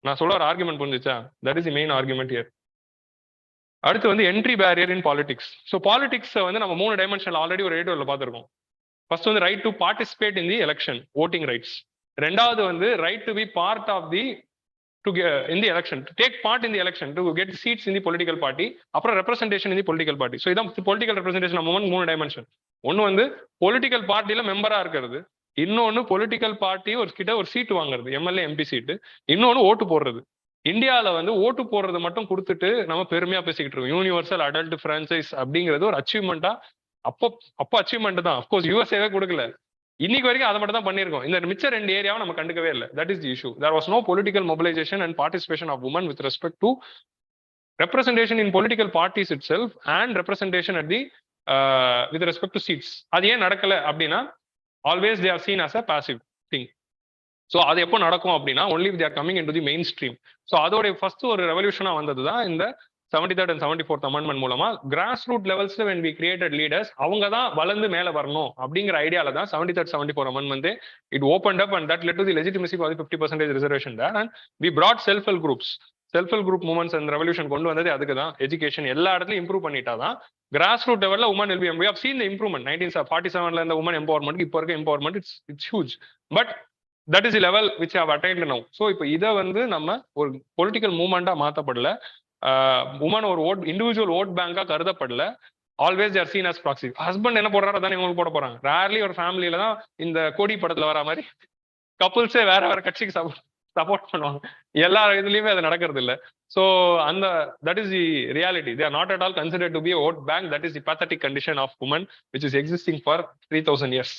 [SPEAKER 1] நான் சொல்ல ஒரு ஆர்குமெண்ட் புரிஞ்சுச்சா? That is the main argument here. அடுத்து வந்து entry barrier in politics. So politics வந்து நம்ம 3 டைமென்ஷன்ல ஆல்ரெடி ஒரு எடிட்டோர்ல பார்த்துருக்கோம். ஃபர்ஸ்ட் வந்து right to participate in the election, voting rights. ரெண்டாவது வந்து right to be part of the in the election, to take part in the election, to get seats in the political party, அப்புறம் representation in the political party. So இதான் political representation நம்ம 3 டைமென்ஷன். ஒன்னு வந்து பொலிட்டிக்கல் பார்ட்டில மெம்பரா இருக்கிறது, இன்னொன்னு பொலிட்டிக்கல் பார்ட்டி ஒரு கிட்ட ஒரு சீட் வாங்குறது, எம்எல்ஏ எம்பி சீட்டு, இன்னொன்னு ஓட்டு போடுறது. இந்தியாவில வந்து ஓட்டு போடுறது மட்டும் கொடுத்துட்டு நம்ம பெருமையா பேசிக்கிட்டு இருக்கோம். யூனிவர்சல் அடல்ட் பிரான்சைஸ் அப்படிங்கிறது ஒரு அச்சீவ்மெண்டா, அப்போ அச்சீவ்மெண்ட் தான். அப்கோர்ஸ் யூஎஸ்ஏவே கொடுக்கல, இன்னைக்கு வரைக்கும் அதை மட்டும் தான் பண்ணிருக்கோம். இந்த மிச்ச 2 ஏரியாவை நம்ம கண்டுக்கவே இல்லை. That is the issue. There was no political mobilisation and participation of women with respect to representation in political parties itself and representation at the with respect to seats. அது ஏன் நடக்கல அப்படின்னா, always they are seen as a passive thing. So அது எப்போ நடக்கும் அப்படின்னா, only they are coming into the mainstream. So அதோட ஃபர்ஸ்ட் ஒரு ரெவல்யூஷனா வந்தது தான் இந்த 73rd and 74th amendment மூலமா கிராஸ் ரூட் லெவல்ஸ்ல when we created leaders, அவங்க தான் வளர்ந்து மேல வரணும் அப்படிங்கிற ஐடியால தான் 73rd 74th amendment it opened up and that led to the legitimacy for the 50% reservation there, and we brought self-help groups. Self group movements and revolution கொண்டு வந்தது அதுக்கு தான். எஜுகேஷன் எல்லா இடத்துலையும் இம்ப்ரூவ் பண்ணிட்டா தான் கிராஸ் ரூட் லெவலில் women will be we have seen the improvement. 1947ல இருந்த உமன் எம்பவர்மெண்ட் இப்போ இருக்க empowerment it's huge. But that is the level which have attained now. So இப்போ இதை வந்து நம்ம ஒரு பொலிட்டிக்கல் மூவ்மெண்டா மாற்றப்படல, உமன் ஒரு ஓட் இண்டிவிஜுவல் ஓட் பேங்கா கருதப்படல. Always there seen as proxy. Husband என்ன போடுறாரோ தானே இவங்களுக்கு போட போறாங்க. ரேர்லி ஒரு ஃபேமிலியில தான் இந்த கோடி படத்துல வர மாதிரி கப்புள்ஸே வேற வேற கட்சிக்கு சப்போர்ட் பண்ணுவாங்க. எல்லா இதுலயுமே அது நடக்கிறது இல்லை. ஸோ அந்த that is the reality. They are not at all considered to be vote bank. That is the pathetic condition of women which is existing for 3000 years.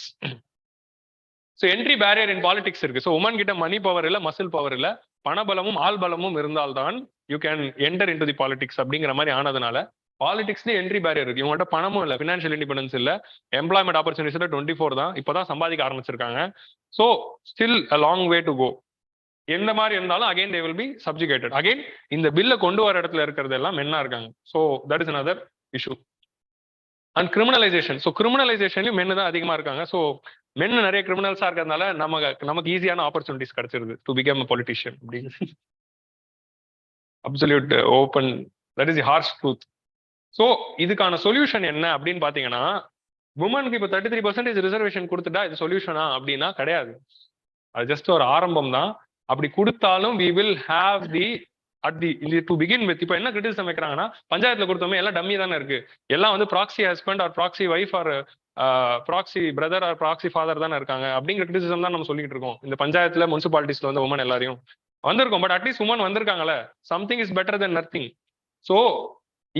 [SPEAKER 1] So entry barrier in politics இருக்கு. ஸோ உமன் கிட்ட மணி பவர் இல்லை, மசில் பவர் இல்லை, பணபலமும் ஆள் பலமும் இருந்தால்தான் you can enter into the politics அப்படிங்கிற மாதிரி ஆனதுனால பாலிடிக்ஸ்லேயே என்ட்ரி பேரியர் இருக்கு. இவங்கள்ட்ட பணமும் இல்லை, ஃபினான்ஷியல் இண்டிபெண்டன்ஸ் இல்லை, எம்ப்ளாய்மெண்ட் ஆப்பர்ச்சுனிட்டிஸ்ல 24 தான், இப்போதான் சம்பாதிக்க ஆரம்பிச்சிருக்காங்க. So still a long way to go. எந்த மாதிரி இருந்தாலும் again they will be subjugated. Again இந்த பில்லை கொண்டு வர இடத்துல இருக்கிறது எல்லாம் மென்னா இருக்காங்க. So that is another issue. And criminalisation. So கிரிமினலைசேஷன்லயும் மென்னு தான் அதிகமா இருக்காங்க. ஸோ மென்னு நிறைய கிரிமினல்ஸா இருக்கிறதுனால நமக்கு ஈஸியான ஆப்பர்ச்சுனிட்டிஸ் கிடைச்சிருது டு பிகம் அ பொலிட்டிஷியன் அப்படின்னு. Absolute open, that is the harsh truth. So இதுக்கான சொல்யூஷன் என்ன அப்படின்னு பாத்தீங்கன்னா, உமனுக்கு இப்போ 33% ரிசர்வேஷன் கொடுத்துட்டா இது சொல்யூஷனா அப்படின்னா கிடையாது. அது ஜஸ்ட் ஒரு ஆரம்பம் தான். அப்படி கொடுத்தாலும் we will have the at the to begin with. இப்போ என்ன கிரிட்டிசிசம் வைக்கிறாங்கன்னா, பஞ்சாயத்துல கொடுத்தோமே எல்லாம் டம்மி தானே இருக்கு, எல்லாம் வந்து proxy husband or proxy wife or proxy brother or proxy father தானே இருக்காங்க அப்படிங்கிற கிரிட்டிசிசம் தான் நம்ம சொல்லிட்டு இருக்கோம். இந்த பஞ்சாயத்துல முனிசிபாலிட்டிஸ்ல வந்து உமன் எல்லாரையும் வந்திருக்கோம். பட் அட்லீஸ்ட் உமன் வந்திருக்காங்கல்ல, something is better than nothing. So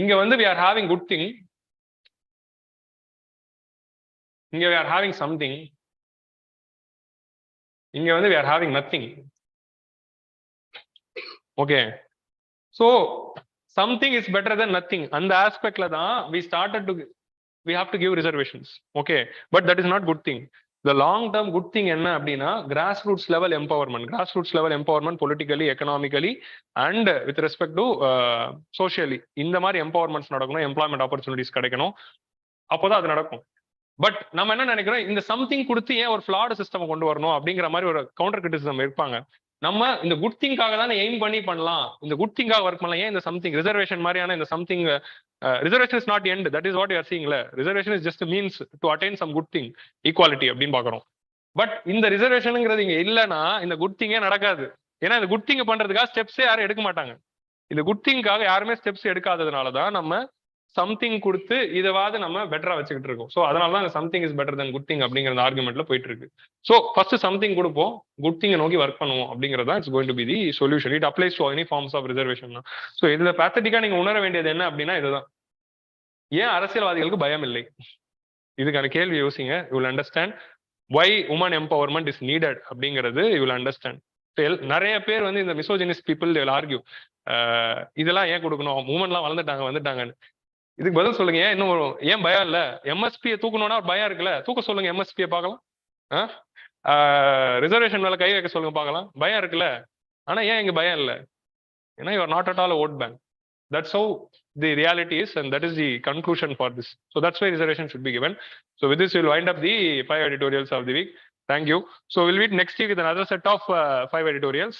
[SPEAKER 1] இங்க வந்து we are having good thing, இங்க we are having something, இங்க வந்து we are having nothing. Okay, so something is better than nothing. அந்த ஆஸ்பெக்ட்ல தான் we have to give reservations. Okay, but that is not good thing. The long term good thing என்ன அப்படின்னா, grassroots level empowerment politically, economically and with respect to socially. இந்த மாதிரி empowerments நடக்கணும், எம்ப்ளாய்மெண்ட் ஆப்பர்ச்சுனிட்டிஸ் கிடைக்கணும், அப்போதான் அது நடக்கும். பட் நம்ம என்ன நினைக்கிறோம், இந்த சம்திங் கொடுத்து ஏன் ஒரு ஃபிளாட் சிஸ்டம் கொண்டு வரணும் அப்படிங்கிற மாதிரி ஒரு கவுண்டர் கிரிட்டிசிசம் இருப்பாங்க. நம்ம இந்த குட் திங்காக தானே எய்ம் பண்ணலாம், இந்த குட் திங்காக ஒர்க் பண்ணலாம், ஏன் இந்த சம்திங் ரிசர்வேஷன் மாதிரியான இந்த something reservation is not end, that is what you are சீயிங்ல. Reservation is just means to attain some good thing, equality அப்படின்னு பாக்குறோம். பட் இந்த ரிசர்வேஷனுங்கிறது இங்க இல்லைன்னா இந்த குட் திங்கே நடக்காது. ஏன்னா இந்த குட் திங் பண்றதுக்காக ஸ்டெப்ஸே யாரும் எடுக்க மாட்டாங்க. இந்த குட் திங்காக யாருமே ஸ்டெப்ஸ் எடுக்காததுனாலதான் நம்ம சம்திங் கொடுத்து இதைவாது நம்ம பெட்டரா வச்சுக்கிட்டு இருக்கோம். ஸோ அதனாலதான் something is better than good thing அப்படிங்கிற ஆர்குமெண்ட்ல போயிட்டு இருக்கு. ஸோ ஃபர்ஸ்ட் சம்திங் கொடுப்போம், குட் திங்கை நோக்கி ஒர்க் பண்ணுவோம் அப்படிங்கிறதா it's going to be the solution. It applies to any forms of reservation. So இதுல பேத்தட்டிக்கா நீங்க உணர வேண்டியது என்ன அப்படின்னா இதுதான். ஏன் அரசியல்வாதிகளுக்கு பயம் இல்லை? இதுக்கான கேள்வி யோசிங்க. You will understand why women empowerment is needed அப்படிங்கிறது யூ வில் அண்டர்ஸ்டாண்ட். நிறைய பேர் வந்து இந்த misogynist people they will argue, இதெல்லாம் ஏன் கொடுக்கணும், உமன்லாம் வந்துட்டாங்கன்னு. இதுக்கு பதில் சொல்லுங்க. இன்னும் ஏன் பயம் இல்ல? எம்எஸ்பியை தூக்கணும்னா பயம் இருக்குல்ல, தூக்க சொல்லுங்க எம்எஸ்பியை பார்க்கலாம். ரிசர்வேஷன் மேல கை வைக்க சொல்லுங்க பார்க்கலாம். பயம் இருக்குல்ல. ஆனா ஏன் இங்க பயம் இல்லை? ஏன்னா you are not at all vote bank. That's how the reality is, and that is the conclusion for this. So that's why reservation should be given. So with this, we'll wind up the 5 editorials of the week. Thank you. So we'll meet next week with another set of 5 editorials.